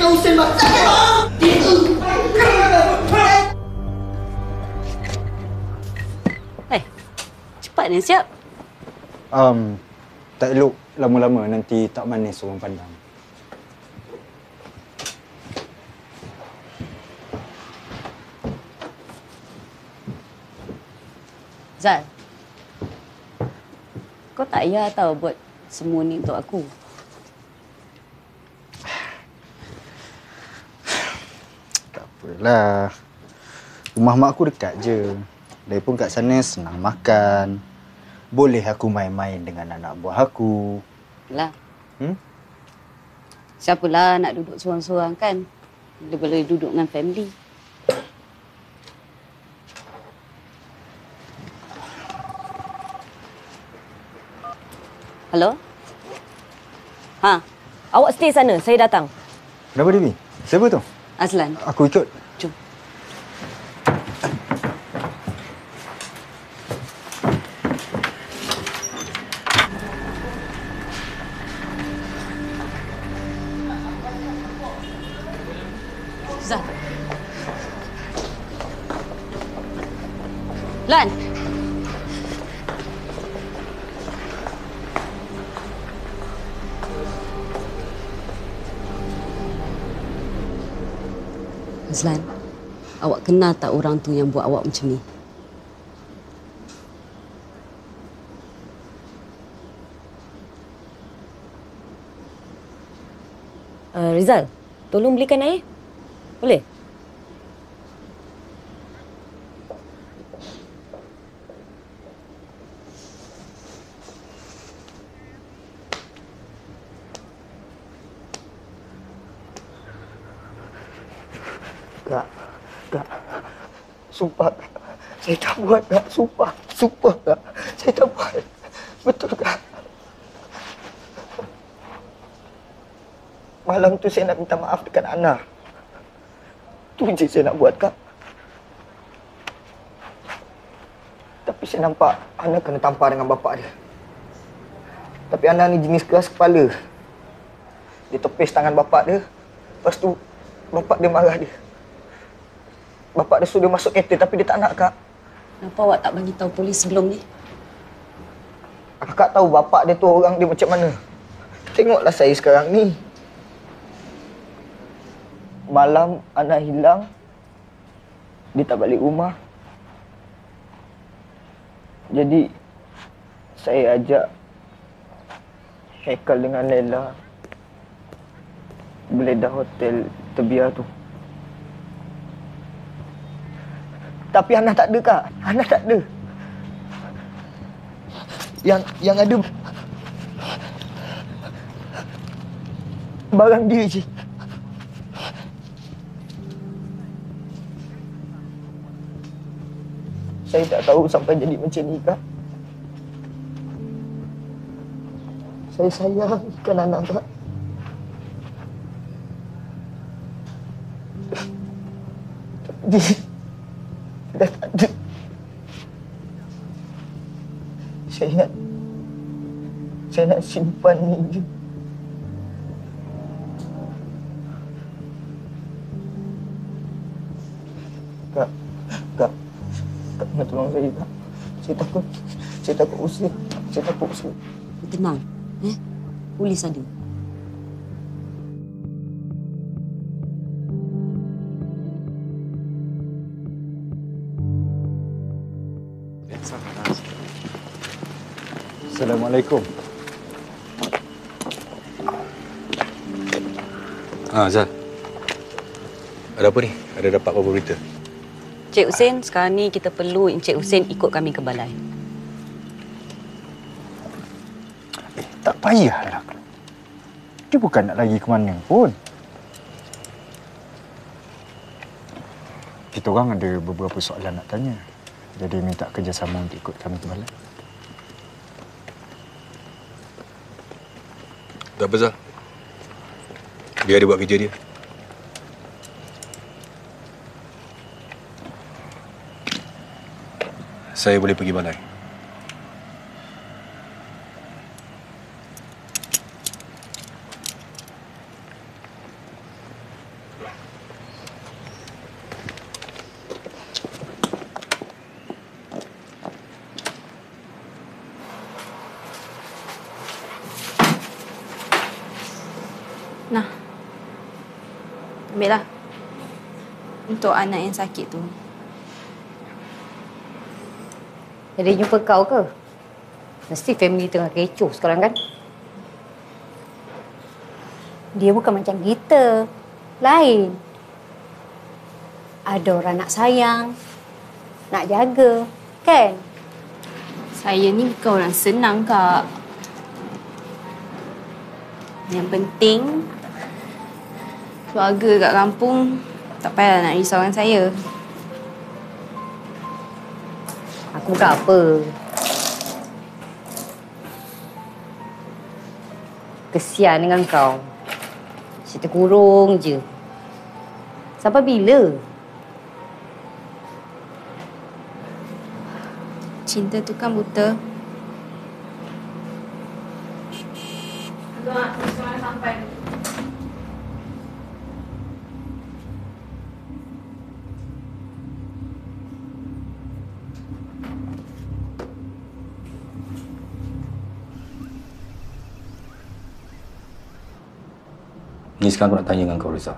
Speaker 9: Sakit kau Hussein bang. Sakit bang.
Speaker 4: Cepat ni siap.
Speaker 19: Tak elok lama-lama nanti tak manis orang pandang.
Speaker 4: Zal, kau tak payah tau buat semua ni untuk aku.
Speaker 19: Tak apalah. Rumah mak aku dekat je. Lagipun kat sana senang makan. Boleh aku main-main dengan anak buah aku.
Speaker 4: Lah. Siapalah nak duduk seorang-seorang kan? Dia boleh duduk dengan family.
Speaker 15: Hello? Ha, awak stay sana. Saya datang.
Speaker 19: Kenapa Devi? Siapa tu?
Speaker 4: Azlan.
Speaker 19: Aku ikut.
Speaker 4: Jom. Zah. Lan. Azlan, awak kenal tak orang tu yang buat awak macam ni?
Speaker 15: Rizal, tolong belikan air. Boleh?
Speaker 9: Kak. Sumpah, Kak. Saya tak buat, Kak. Sumpah, Kak. Saya tak buat. Betul, Kak. Malam tu saya nak minta maaf dekat Ana. Tu je saya nak buat, Kak. Tapi saya nampak Ana kena tampar dengan bapak dia. Tapi Ana ni jenis keras kepala. Dia tepis tangan bapak dia. Lepas tu, bapak dia marah dia. Bapak dia suruh dia masuk kereta tapi dia tak nak, Kak.
Speaker 4: Kenapa awak tak bagi tahu polis sebelum ni?
Speaker 9: Kakak tahu bapak dia tu orang dia macam mana. Tengoklah saya sekarang ni. Malam anak hilang, dia tak balik rumah. Jadi, saya ajak Haikal dengan Laila geledah hotel Terbiar tu. Tapi Ana tak ada, Kak. Ana tak ada. Yang ada barang dia je. Saya tak tahu sampai jadi macam ni, Kak. Saya sayangkan anak, Kak. Tapi dia dah tak ada. Saya nak simpan ni je. Kak nak tolong saya, Kak. Saya takut usir.
Speaker 4: Tenang, polis ada.
Speaker 19: Assalamualaikum.
Speaker 21: Zal. Ada apa ni? Ada dapat apa berita?
Speaker 4: Encik Hussein, sekarang ni kita perlu Encik Hussein ikut kami ke balai.
Speaker 19: Tak payahlah. Dia bukan nak lagi ke mana pun. Kita orang ada beberapa soalan nak tanya. Jadi minta kerjasama untuk ikut kami ke balai.
Speaker 21: Tak apa, Zal. Dia ada buat kerja dia. Saya boleh pergi balai.
Speaker 12: Nah. Ambillah. Untuk anak yang sakit tu.
Speaker 4: Jadi jumpa kau ke? Mesti family tengah kecoh sekarang kan?
Speaker 2: Dia bukan macam kita. Lain. Ada orang nak sayang, nak jaga, kan?
Speaker 12: Saya ni bukan orang senang, Kak. Yang penting, keluarga kat kampung tak payah nak risaukan saya.
Speaker 4: Aku bukan apa. Kesian dengan kau. Cerita kurung je. Sampai bila?
Speaker 12: Cinta tu kan buta. Tuan, semua sampai.
Speaker 21: Ni sekarang aku nak tanya dengan kau, Reza.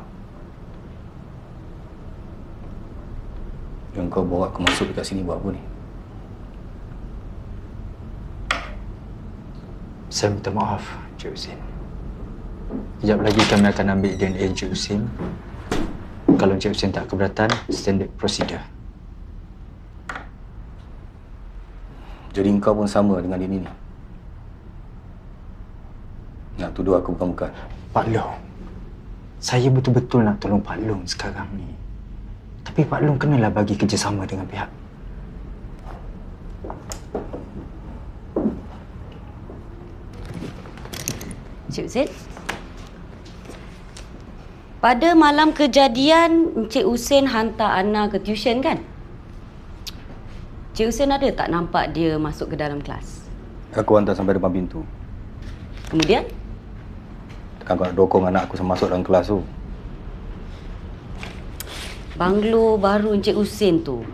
Speaker 21: Yang kau bawa aku masuk dekat sini buat apa ni?
Speaker 19: Saya minta maaf, Encik Husin. Sekejap lagi kami akan ambil DNA Encik Husin. Kalau Encik Husin tak keberatan, standard procedure.
Speaker 21: Jadi kau pun sama dengan ini ni? Nak tuduh aku bukan-bukan?
Speaker 19: Pak Long, saya betul-betul nak tolong Pak Long sekarang ni. Tapi Pak Long kenalah bagi kerjasama dengan pihak.
Speaker 4: Encik Husin? Pada malam kejadian, Encik Husin hantar Ana ke tuition kan? Encik Husin ada tak nampak dia masuk ke dalam kelas?
Speaker 21: Aku hantar sampai depan pintu.
Speaker 4: Kemudian?
Speaker 21: Tekan kau nak dokong anak aku masuk dalam kelas tu.
Speaker 4: Banglo baru Encik Husin tu.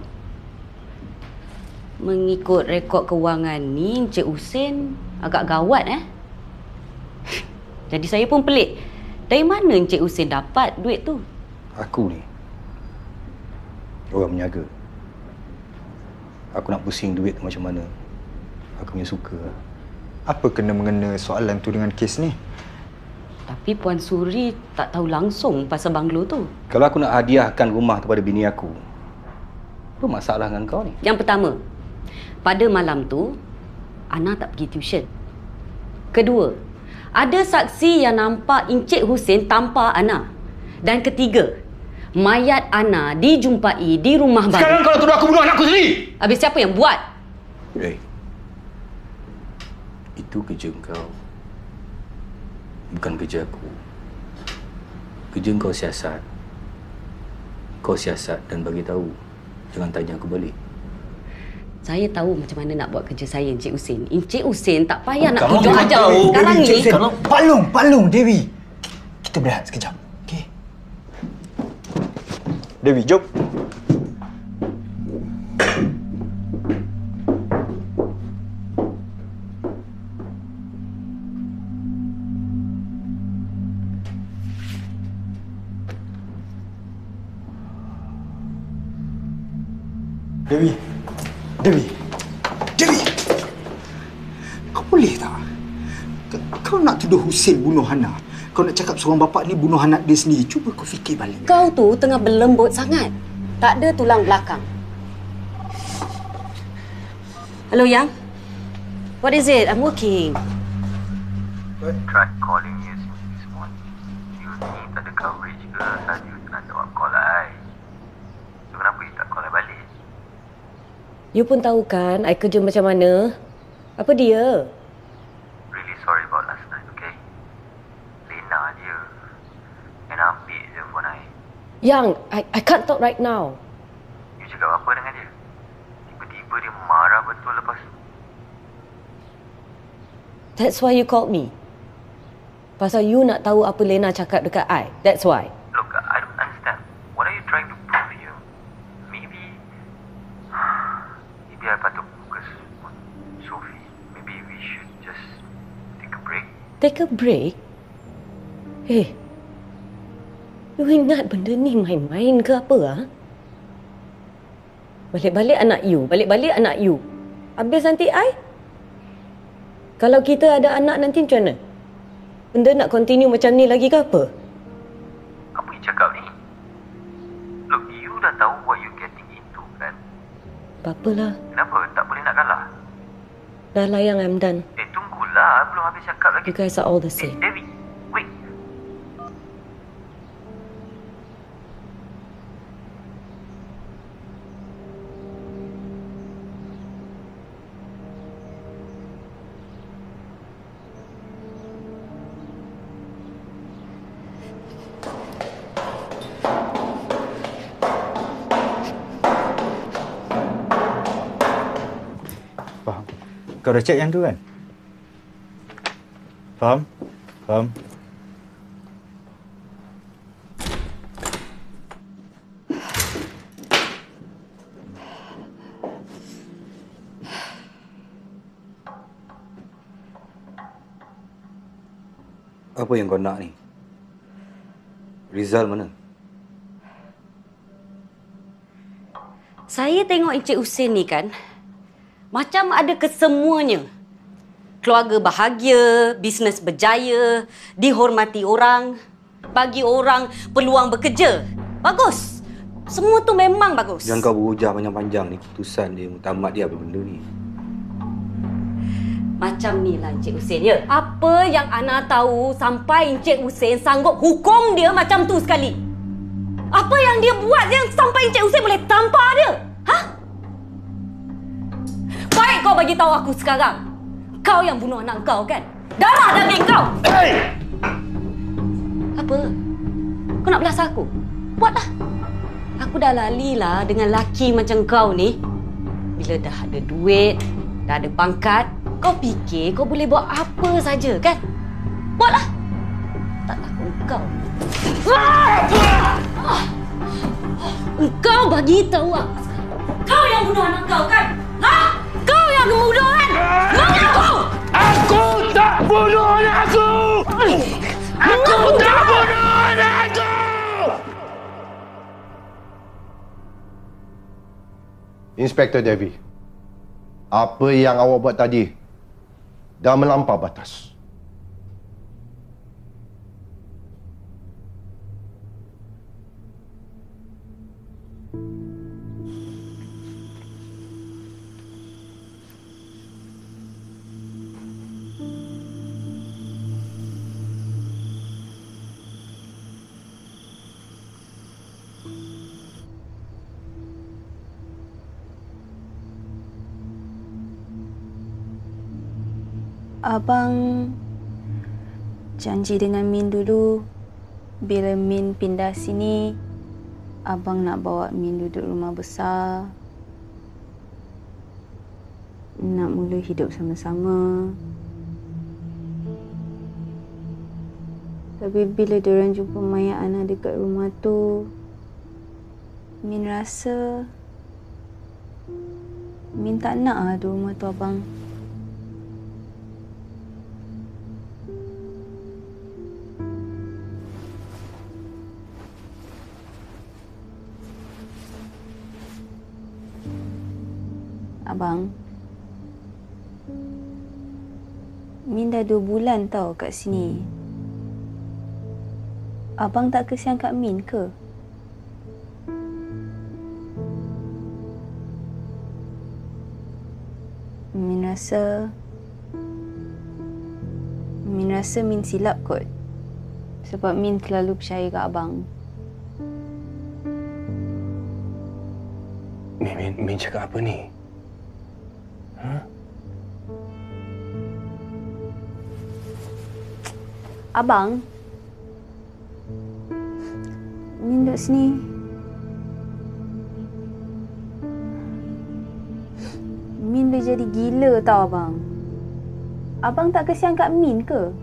Speaker 4: Mengikut rekod kewangan ni, Encik Husin agak gawat Jadi saya pun pelik. Dari mana Encik Husin dapat duit tu?
Speaker 21: Aku ni orang menyaga. Aku nak pusing duit tu macam mana. Aku punya suka.
Speaker 19: Apa kena-mengena soalan tu dengan kes ni?
Speaker 4: Tapi Puan Suri tak tahu langsung pasal banglo tu.
Speaker 21: Kalau aku nak hadiahkan rumah tu pada bini aku, apa masalah dengan kau ni?
Speaker 4: Yang pertama, pada malam tu, Ana tak pergi tuition. Kedua, ada saksi yang nampak Encik Husin tampar Ana. Dan ketiga, mayat Ana dijumpai di rumah baru.
Speaker 21: Sekarang kau tuduh aku bunuh anakku sendiri!
Speaker 4: Habis siapa yang buat?
Speaker 21: Itu kerja kau. Bukan kerja aku. Kerja kau siasat. Kau siasat dan bagi tahu. Jangan tanya aku balik.
Speaker 4: Saya tahu macam mana nak buat kerja saya, Encik Husin. Encik Husin tak payah nak
Speaker 19: Kamu
Speaker 4: tunjuk ajar sekarang ni.
Speaker 19: Pak Long, Dewi. Kita berehat sekejap. Okey. Dewi, jom. Dewi! Kau boleh tak? Kau nak tuduh Husin bunuh Hana. Kau nak cakap seorang bapa ni bunuh anak dia sendiri. Cuba kau fikir balik.
Speaker 4: Kau tu tengah berlembut sangat. Tak ada tulang belakang. Hello, Yang? What is it? I'm working.
Speaker 3: Tried calling you since this morning. You ni tak ada coverage ke? Saja you nak jawab call I. So kenapa you tak call I balik?
Speaker 4: You pun tahu kan, I kerja macam mana. Apa dia?
Speaker 3: Really sorry about last night, okay? Lena dia. And ambil je phone I.
Speaker 4: Yang, I can't talk right now.
Speaker 3: You cakap apa dengan dia? Tiba-tiba dia marah betul lepas tu.
Speaker 4: That's why you called me. Pasal you nak tahu apa Lena cakap dekat I. That's why.
Speaker 3: Look, I don't
Speaker 4: Take a break? Eh, you ingat benda ni main-main ke apa? Ha? Balik-balik anak you. Habis nanti I? Kalau kita ada anak nanti macam mana? Benda nak continue macam ni lagi ke apa?
Speaker 3: Apa you cakap ni? Look, you dah tahu what you getting into, kan?
Speaker 4: Apa-apalah.
Speaker 3: Kenapa? Tak boleh nak kalah?
Speaker 4: Dah layang, I'm done.
Speaker 3: Tunggulah, belum habis cakap lagi.
Speaker 4: You guys are all the same.
Speaker 3: Devi, wait.
Speaker 19: Faham. Kau dah check yang tu kan? Faham? Faham?
Speaker 21: Apa yang kau nak ni? Rizal mana?
Speaker 4: Saya tengok Encik Hussein ni kan, macam ada kesemuanya. Keluarga bahagia, bisnes berjaya, dihormati orang, bagi orang peluang bekerja. Bagus. Semua tu memang bagus.
Speaker 21: Jangan kau berhujah panjang-panjang ni. Keputusan dia, mutamat dia apa benda ni?
Speaker 4: Macam ni lah Encik Hussein, ya. Apa yang Ana tahu sampai Encik Hussein sanggup hukum dia macam tu sekali? Apa yang dia buat yang sampai Encik Hussein boleh tampar dia? Ha? Baik kau bagi tahu aku sekarang. Kau yang bunuh anak kau kan? Darah daging kau! Hey! Apa? Kau nak belas aku? Buatlah. Aku dah lalilah dengan laki macam kau ni. Bila dah ada duit, dah ada pangkat, kau fikir kau boleh buat apa saja kan? Buatlah. Tak takut kau. Engkau bagi tahu aku sekarang. Kau yang bunuh anak kau kan? Ha? Kau yang bunuh kan? Mengaku!
Speaker 17: Aku tak bunuh anakku! Aku tak bunuh anakku!
Speaker 8: Inspektor Devi, apa yang awak buat tadi dah melampau batas.
Speaker 12: Abang janji dengan Min dulu, bila Min pindah sini, abang nak bawa Min duduk rumah besar. Nak mula hidup sama-sama. Tapi bila diorang jumpa mayat Ana dekat rumah tu, Min rasa Min tak nak ada rumah tu, abang. Abang, Min dah 2 bulan tau kat sini. Abang tak kesian kat Min ke? Min rasa Min silap kot. Sebab Min terlalu percaya kat abang.
Speaker 21: Min cakap apa ni? Ha?
Speaker 12: Abang, Min duduk sini. Min dah jadi gila tau, abang. Abang tak kesian kat Min ke?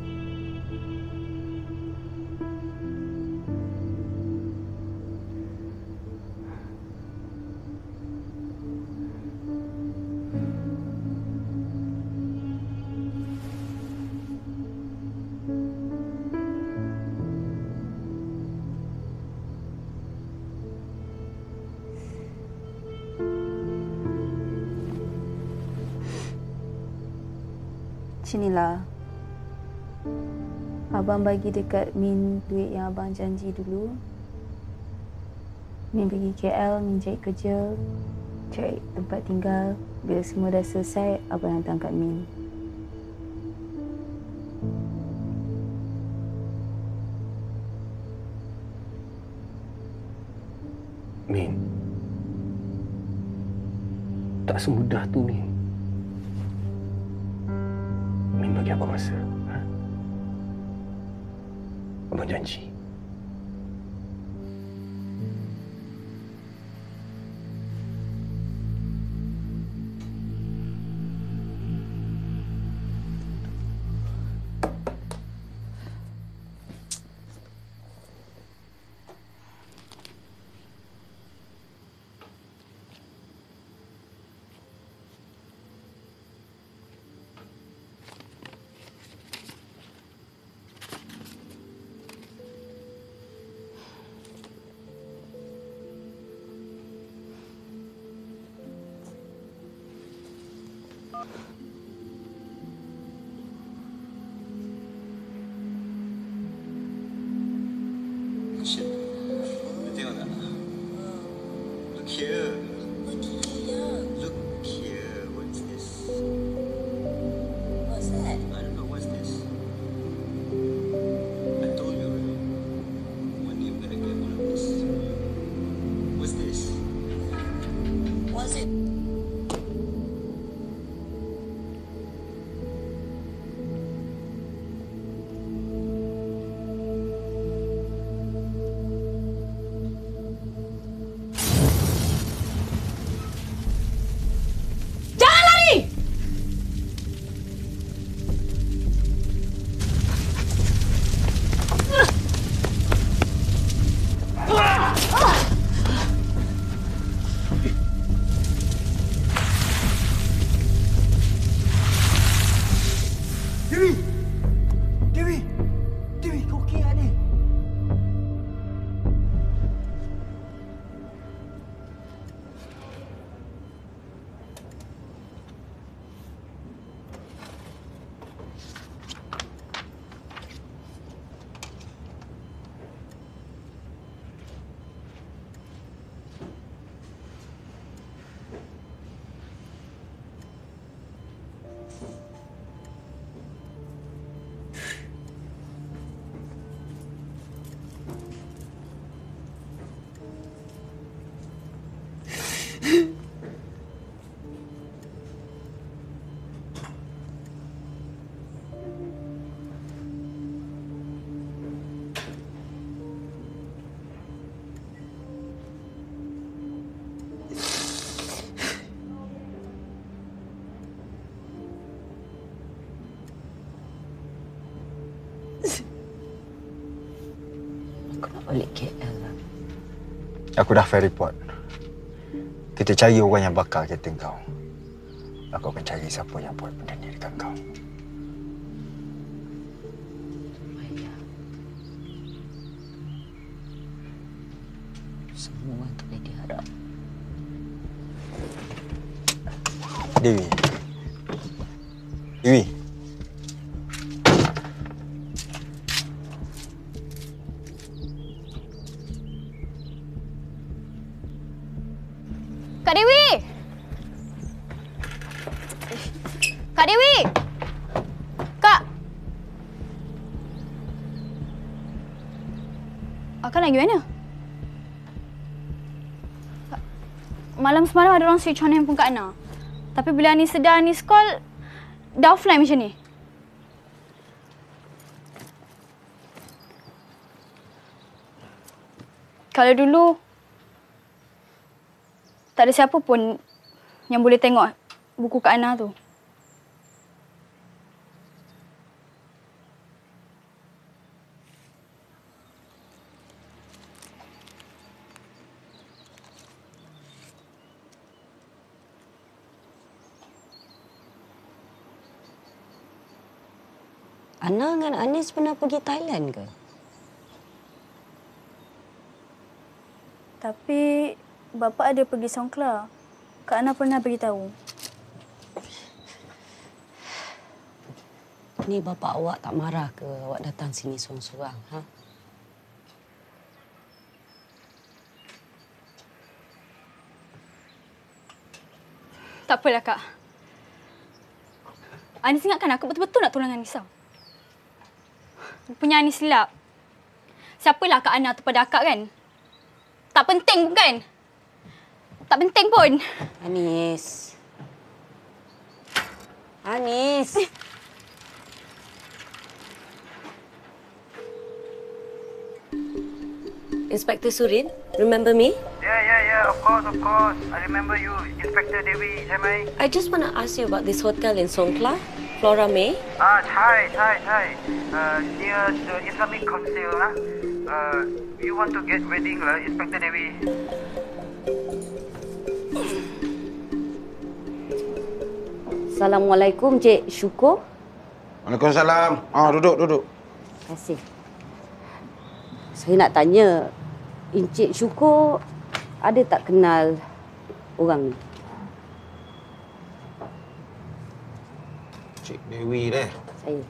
Speaker 12: macam ni lah. Abang bagi dekat Min duit yang abang janji dulu. Min pergi KL, Min cari kerja, cari tempat tinggal. Bila semua dah selesai, abang hantar kat Min.
Speaker 7: Min, tak semudah tu, Min. Min bagi abang masa. Ha? Abang janji.
Speaker 1: Balik KL lah.
Speaker 19: Aku dah fair report. Kita cari orang yang bakar kereta kau. Aku akan cari siapa yang buat benda ni dekat kau.
Speaker 1: Semua tak boleh diharap.
Speaker 19: Dewi. Dewi.
Speaker 6: Kak Dewi! Kak Dewi! Kak! Akak lagi mana? Malam semalam ada orang switch on handphone Kak Ana. Tapi bila Anis sedar, Anis call, dah offline macam ni. Kalau dulu, tak ada siapa pun yang boleh tengok buku Kak Ana tu.
Speaker 4: Ana dengan Anis pernah pergi Thailand ke?
Speaker 12: Tapi bapa ada pergi Songkla. Kak Ana pernah beritahu.
Speaker 4: Ni bapa awak tak marah ke awak datang sini seorang-seorang? Ha?
Speaker 6: Tak apalah, Kak. Anis ingatkan aku betul-betul nak tolong Anis tau. Rupanya Anis silap. Siapalah Kak Ana tu pada akak kan? Tak penting bukan? Tak penting pun.
Speaker 4: Anis. Anis. Inspector Surin, remember me?
Speaker 3: Yeah, of course. I remember you, Inspector Dewi,
Speaker 4: I just want to ask you about this hotel in Songkla, Flora May.
Speaker 3: Hi. Near the Islamic Council, you want to get wedding, Inspector Dewi?
Speaker 4: Assalamualaikum, Cik Syukur.
Speaker 16: Waalaikumsalam. Duduk.
Speaker 4: Terima kasih. Saya nak tanya, Encik Syukur ada tak kenal orang ni?
Speaker 16: Cik Dewi deh.
Speaker 4: Saya.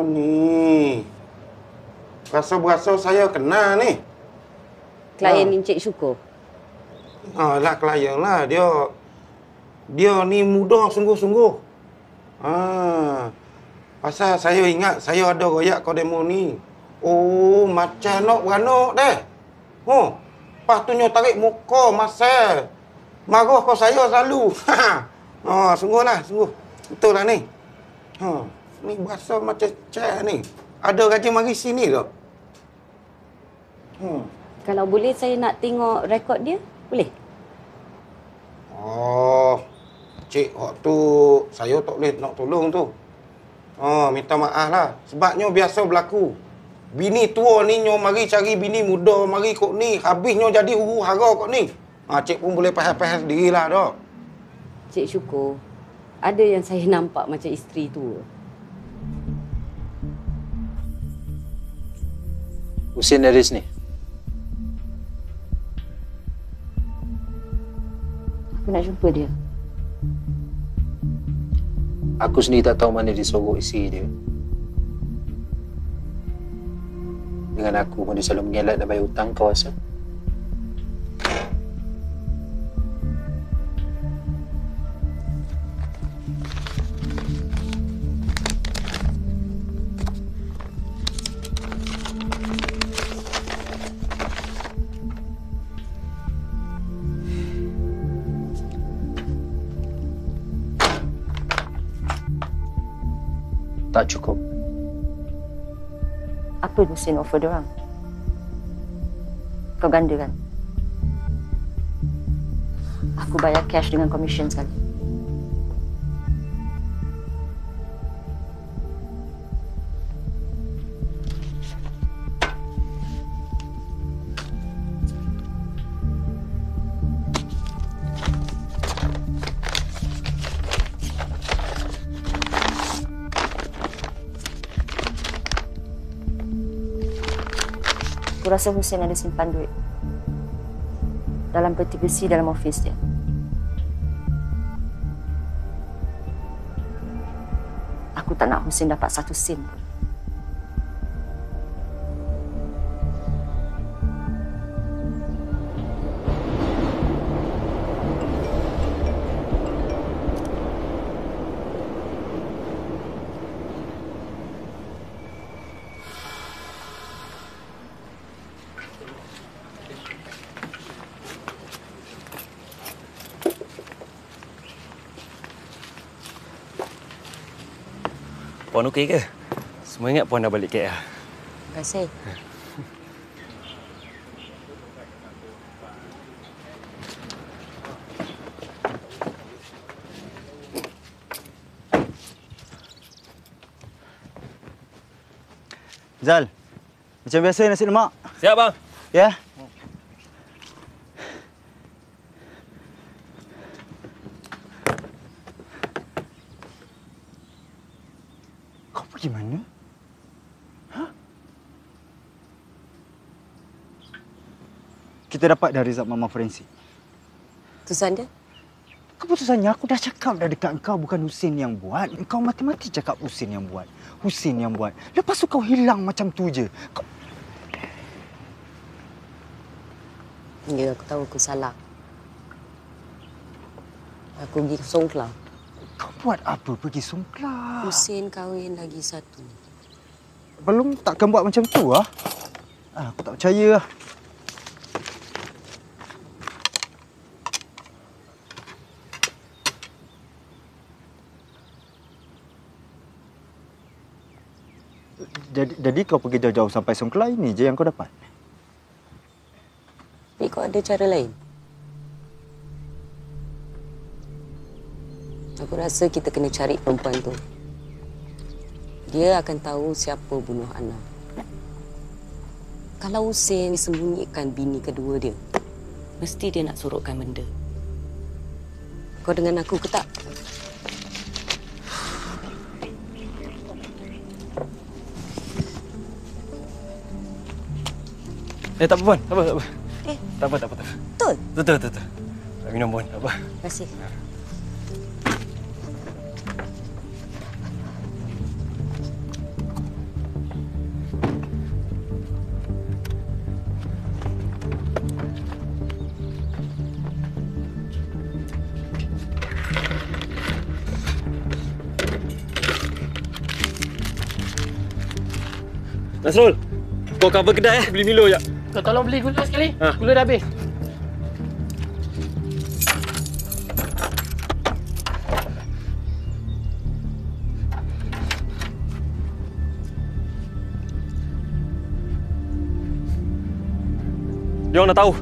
Speaker 16: Ni. Berasa saya kenal ni.
Speaker 4: Klien Encik Syukur?
Speaker 16: Lah klien lah. Dia ni muda sungguh-sungguh. Pasal saya ingat saya ada royak kau demo ni. Oh, macam nak beranak deh. Lepas tu nyo tarik muka masa. Marah kau saya selalu. Sungguh. Betul lah ni. Ni berasa macam cek ni. Ada raja mari sini tak?
Speaker 4: Kalau boleh saya nak tengok rekod dia, boleh?
Speaker 16: Cik, waktu saya tak boleh nak tolong tu. Minta maaf lah. Sebabnya biasa berlaku. Bini tua ni nyo mari cari bini muda, mari kok ni. Habis nyo jadi huru hara kok ni. Cik pun boleh faham-faham sendirilah dah.
Speaker 4: Cik Syukur, ada yang saya nampak macam isteri tu.
Speaker 21: Husin dari sini.
Speaker 4: Aku nak jumpa dia.
Speaker 21: Aku sendiri tak tahu mana dia sorok isi dia. Dengan aku pun dia selalu mengelak dan bayar hutang kawasan. Tak cukup.
Speaker 11: Apa Husin offer diorang? Kau ganda kan? Aku bayar cash dengan commission sekali. Aku rasa Husin ada simpan duit dalam peti besi dalam ofis dia. Aku tak nak Husin dapat satu sen pun.
Speaker 7: Puan okey ke? Semua ingat Puan dah balik KL.
Speaker 4: Terima kasih.
Speaker 19: Zal, macam biasa nasi lemak.
Speaker 7: Siap, bang.
Speaker 19: Ya. Kau pergi mana? Kita dapat dah result mama forensik.
Speaker 4: Tusan dia?
Speaker 19: Kau keputusannya aku dah cakap dah dekat engkau bukan Husin yang buat. Engkau mati-mati cakap Husin yang buat. Husin yang buat. Lepas tu kau hilang macam tu je.
Speaker 4: Ya, aku tahu aku salah. Aku pergi ke Songkla.
Speaker 19: Kau buat apa pergi Songkla?
Speaker 4: Husin kahwin lagi satu.
Speaker 19: Belum takkan buat macam tu ah? Aku tak percaya lah. Jadi kau pergi jauh-jauh sampai Songkla ini je yang kau dapat?
Speaker 4: Tapi kau ada cara lain? Aku rasa kita kena cari perempuan tu. Dia akan tahu siapa bunuh Ana. Kalau Husin sembunyikan bini kedua dia, mesti dia nak sorokkan benda. Kau dengan aku ke tak?
Speaker 7: Tak apa, Puan. Tak apa. Tak apa.
Speaker 4: Betul?
Speaker 7: Betul. Tak minum, Puan. Tak apa.
Speaker 4: Terima kasih.
Speaker 7: Nasrul, kau cover kedai beli Milo je.
Speaker 5: Kau tolong beli gula sekali.
Speaker 7: Ha.
Speaker 5: Gula dah habis.
Speaker 7: Dia orang dah tahu.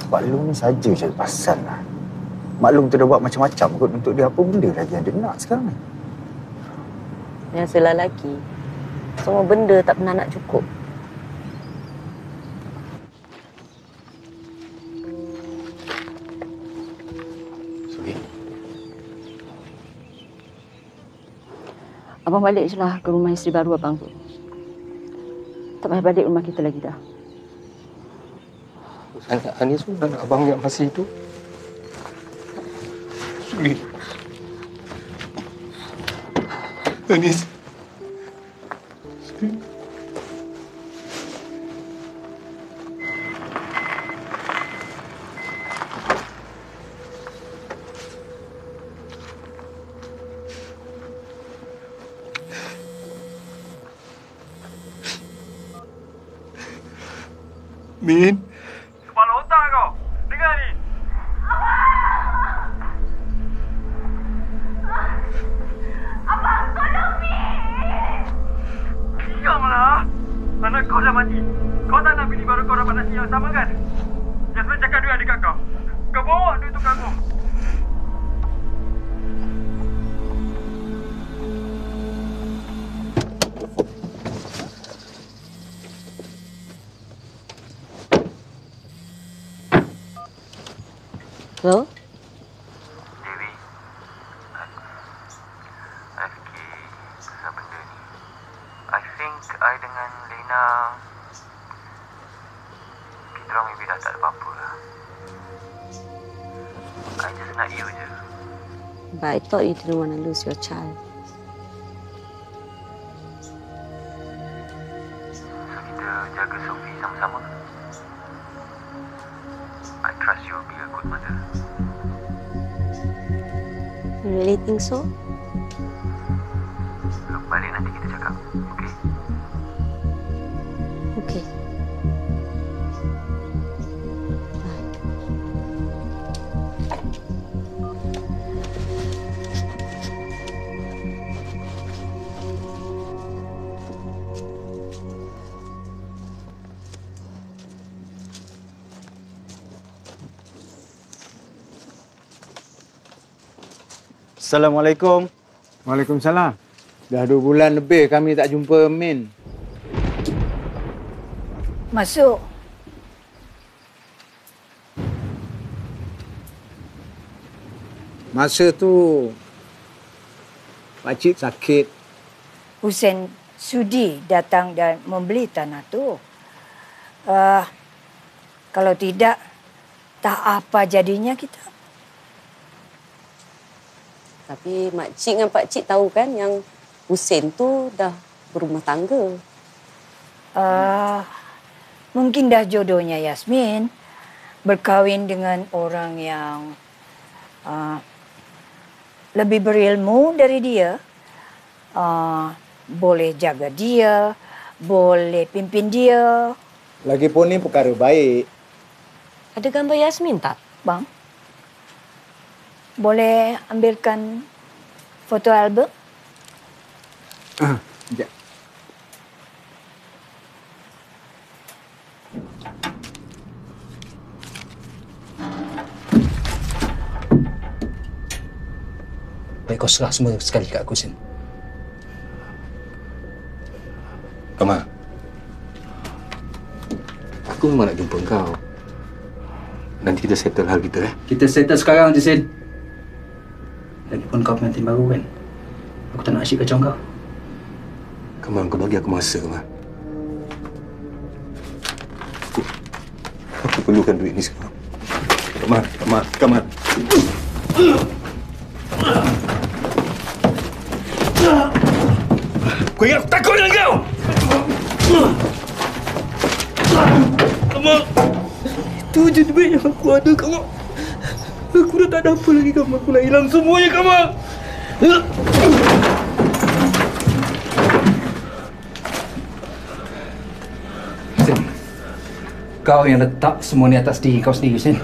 Speaker 19: Maklum ni saja je pasal lah. Maklum tu dah buat macam-macam kot untuk dia. Apa benda lagi yang dia nak sekarang ni?
Speaker 4: Biasalah lelaki. Semua benda tak pernah nak cukup.
Speaker 21: Sorry.
Speaker 11: Abang balik je lah ke rumah isteri baru abang tu. Tak payah balik rumah kita lagi dah.
Speaker 18: Anis pun anak abang yang masih hidup. Suri. Anis. Suri. Min.
Speaker 17: Kepala otak kau. Dengar ni. Abang, tolong Min. Diamlah. Anak kau dah mati. Kau tak nak bini baru kau dapat nasi yang sama kan? Jasmine cakap duit adik kau. Kau bawa duit tu kat aku.
Speaker 4: Hello?
Speaker 3: Dewi, I fikir pasal benda ni. I think I dengan Lena, kita orang maybe dah tak ada apa-apa lah. I just nak you je.
Speaker 4: But I thought you didn't want to lose your child.
Speaker 3: So kita jaga Sophie sama-sama. I trust you will be a good mother.
Speaker 4: You really think so?
Speaker 3: Look, balik nanti kita cakap, okay?
Speaker 4: Okay.
Speaker 19: Assalamualaikum.
Speaker 20: Waalaikumsalam. Dah 2 bulan lebih kami tak jumpa Min.
Speaker 22: Masuk.
Speaker 20: Masa tu pakcik sakit.
Speaker 13: Husain sudi datang dan membeli tanah tu. Kalau tidak, tak apa jadinya kita.
Speaker 4: Tapi makcik dengan pakcik tahu kan yang Husain tu dah berumah tangga.
Speaker 13: Mungkin dah jodohnya Yasmin berkahwin dengan orang yang lebih berilmu dari dia. Boleh jaga dia, boleh pimpin dia.
Speaker 20: Lagipun ni perkara baik.
Speaker 1: Ada gambar Yasmin tak?
Speaker 13: Bang, boleh ambilkan foto album?
Speaker 20: Sekejap.
Speaker 21: Baik, kau serah semua sekali kat aku, Sin. Kamal. Aku memang nak jumpa kau. Nanti kita settle hal kita, Kita settle sekarang je, Sin. Lagipun kau pengantin baru, kan? Aku tak nak asyik kacau kau. Kamal, kau bagi aku masa, Kamal. Aku perlukan duit ni sekarang. Kamal. Kau ingat aku takut dengan kau? Kamal. Itu je duit yang aku ada, Kamal. Aku dah tak ada apa lagi, Kamal. Aku nak hilang semuanya, Kamal. Sin, kau yang letak semua ni atas diri kau sendiri, Sin.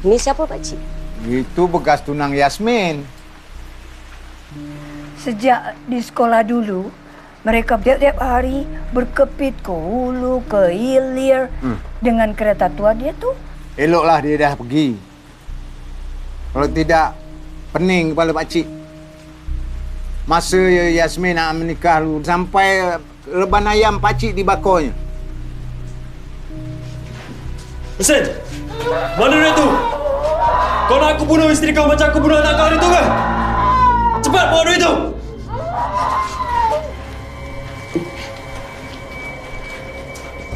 Speaker 1: Ini siapa, pakcik?
Speaker 20: Itu bekas tunang Yasmin.
Speaker 13: Sejak di sekolah dulu, mereka tiap-tiap hari berkepit ke hulu, ke hilir dengan kereta tua dia tu.
Speaker 20: Eloklah dia dah pergi. Kalau tidak, pening kepala pakcik. Masa Yasmin nak menikah dulu, sampai reban ayam pakcik dibakarnya.
Speaker 7: Husain! Mana duit tu? Kau nak aku bunuh isteri kau macam aku bunuh anak kau hari tu ke? Cepat bawa duit tu!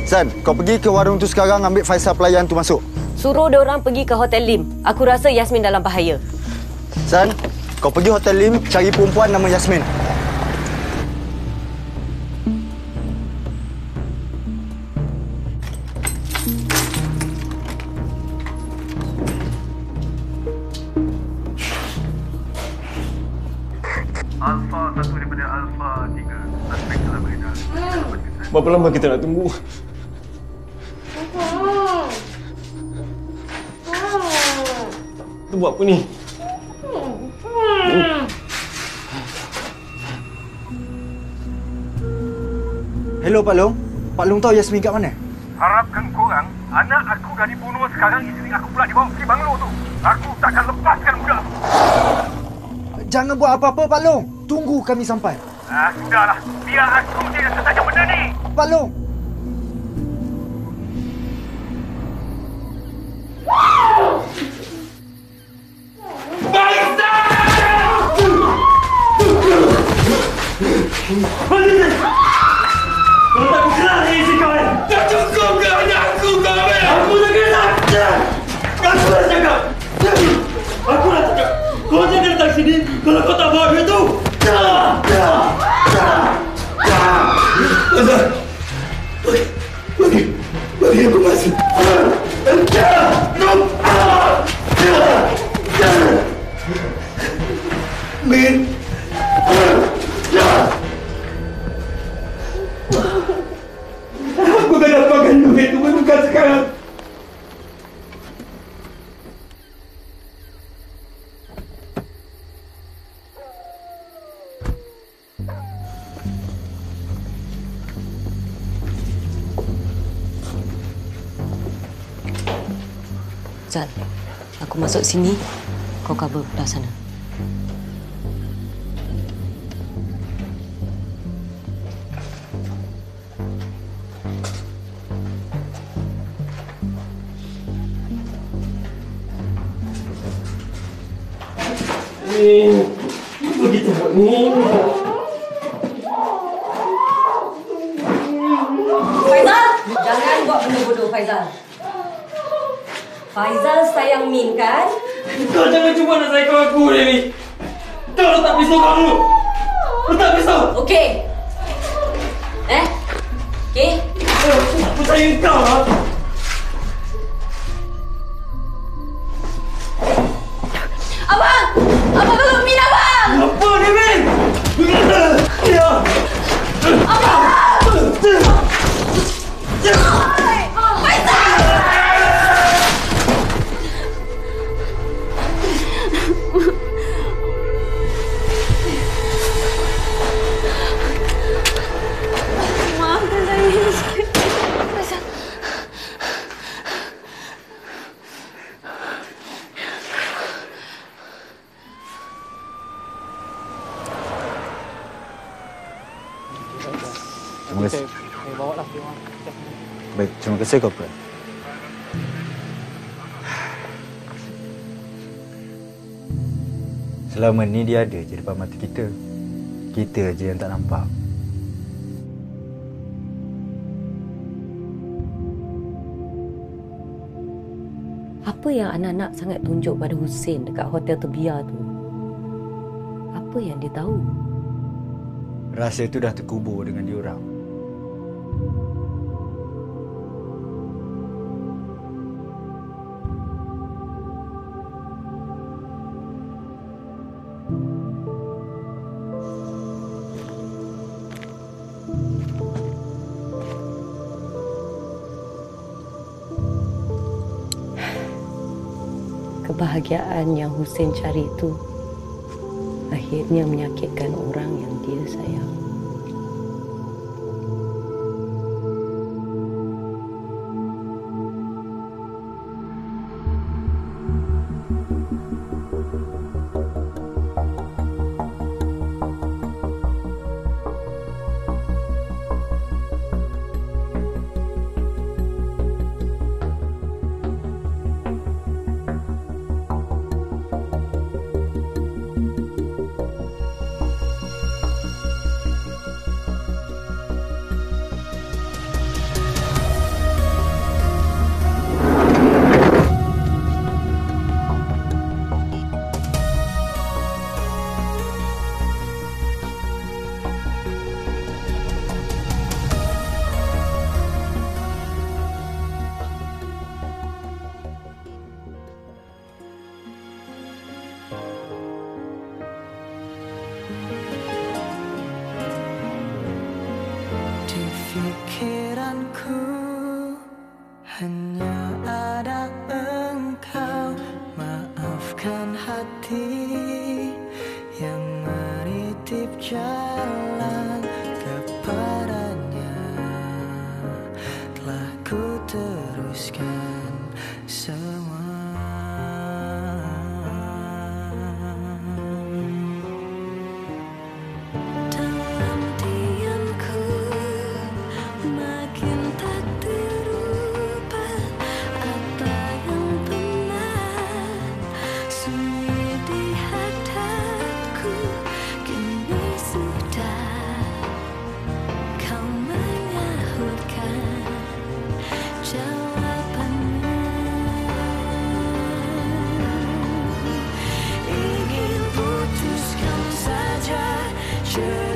Speaker 19: San, kau pergi ke warung tu sekarang ambil Faisal pelayan tu masuk.
Speaker 1: Suruh dia orang pergi ke Hotel Lim. Aku rasa Yasmin dalam bahaya.
Speaker 19: San, kau pergi Hotel Lim cari perempuan nama Yasmin.
Speaker 17: Alpha 1 daripada Alpha 3. Suspek telah beredar.
Speaker 7: Berapa lama kita nak tunggu? Tu buat apa ni?
Speaker 19: Hello, Pak Long. Pak Long tahu Yasmin kat mana?
Speaker 17: Harapkan korang, anak aku dah dibunuh, sekarang isteri aku pula dibawa pergi banglo tu. Aku takkan lepaskan budak tu.
Speaker 19: Jangan buat apa-apa, Pak Long. Tunggu kami sampai.
Speaker 17: Sudahlah. Biar aku je yang saja benda ni.
Speaker 19: Pak Long.
Speaker 17: Kau tak keras ni isi kau. Tak cukup ke anak aku kau? Aku dah keras. Aku dah cakap. Aku dah cakap. Kau jangan datang sini kalau kau tak bawa duit tu. Bagi aku masuk. Min. Aku tak dapatkan duit tu bukan sekarang.
Speaker 1: Zal, aku masuk sini, kau cover belah sana.
Speaker 7: Begitu ni.
Speaker 15: Faizal, jangan buat benda bodoh, Faizal. Faizal sayang Min, kan?
Speaker 7: Kau jangan cuba nak sayang aku, Dewi. Kau letak pisau kau dulu. Letak pisau.
Speaker 15: Okey. Okey.
Speaker 7: Aku sayang kau.
Speaker 6: Abang! Abang tolong Min, abang!
Speaker 7: Apa ni, Min? Ya.
Speaker 6: Abang! Faizal! Maafkan saya. Faizal.
Speaker 19: Terima kasih. Baik, terima kasih Corporal. Selama ni dia ada je depan mata kita. Kita je yang tak nampak.
Speaker 1: Apa yang anak-anak sangat tunjuk pada Hussein dekat hotel Terbiar tu? Apa yang dia tahu?
Speaker 19: Rahsia tu dah terkubur dengan diorang.
Speaker 1: Kebahagiaan yang Hussein cari itu akhirnya menyakitkan orang yang dia sayang.
Speaker 14: Pikiranku hanya ada engkau. Maafkan hati yang menitip jalan kepadanya. Telah ku teruskan semua. Sure.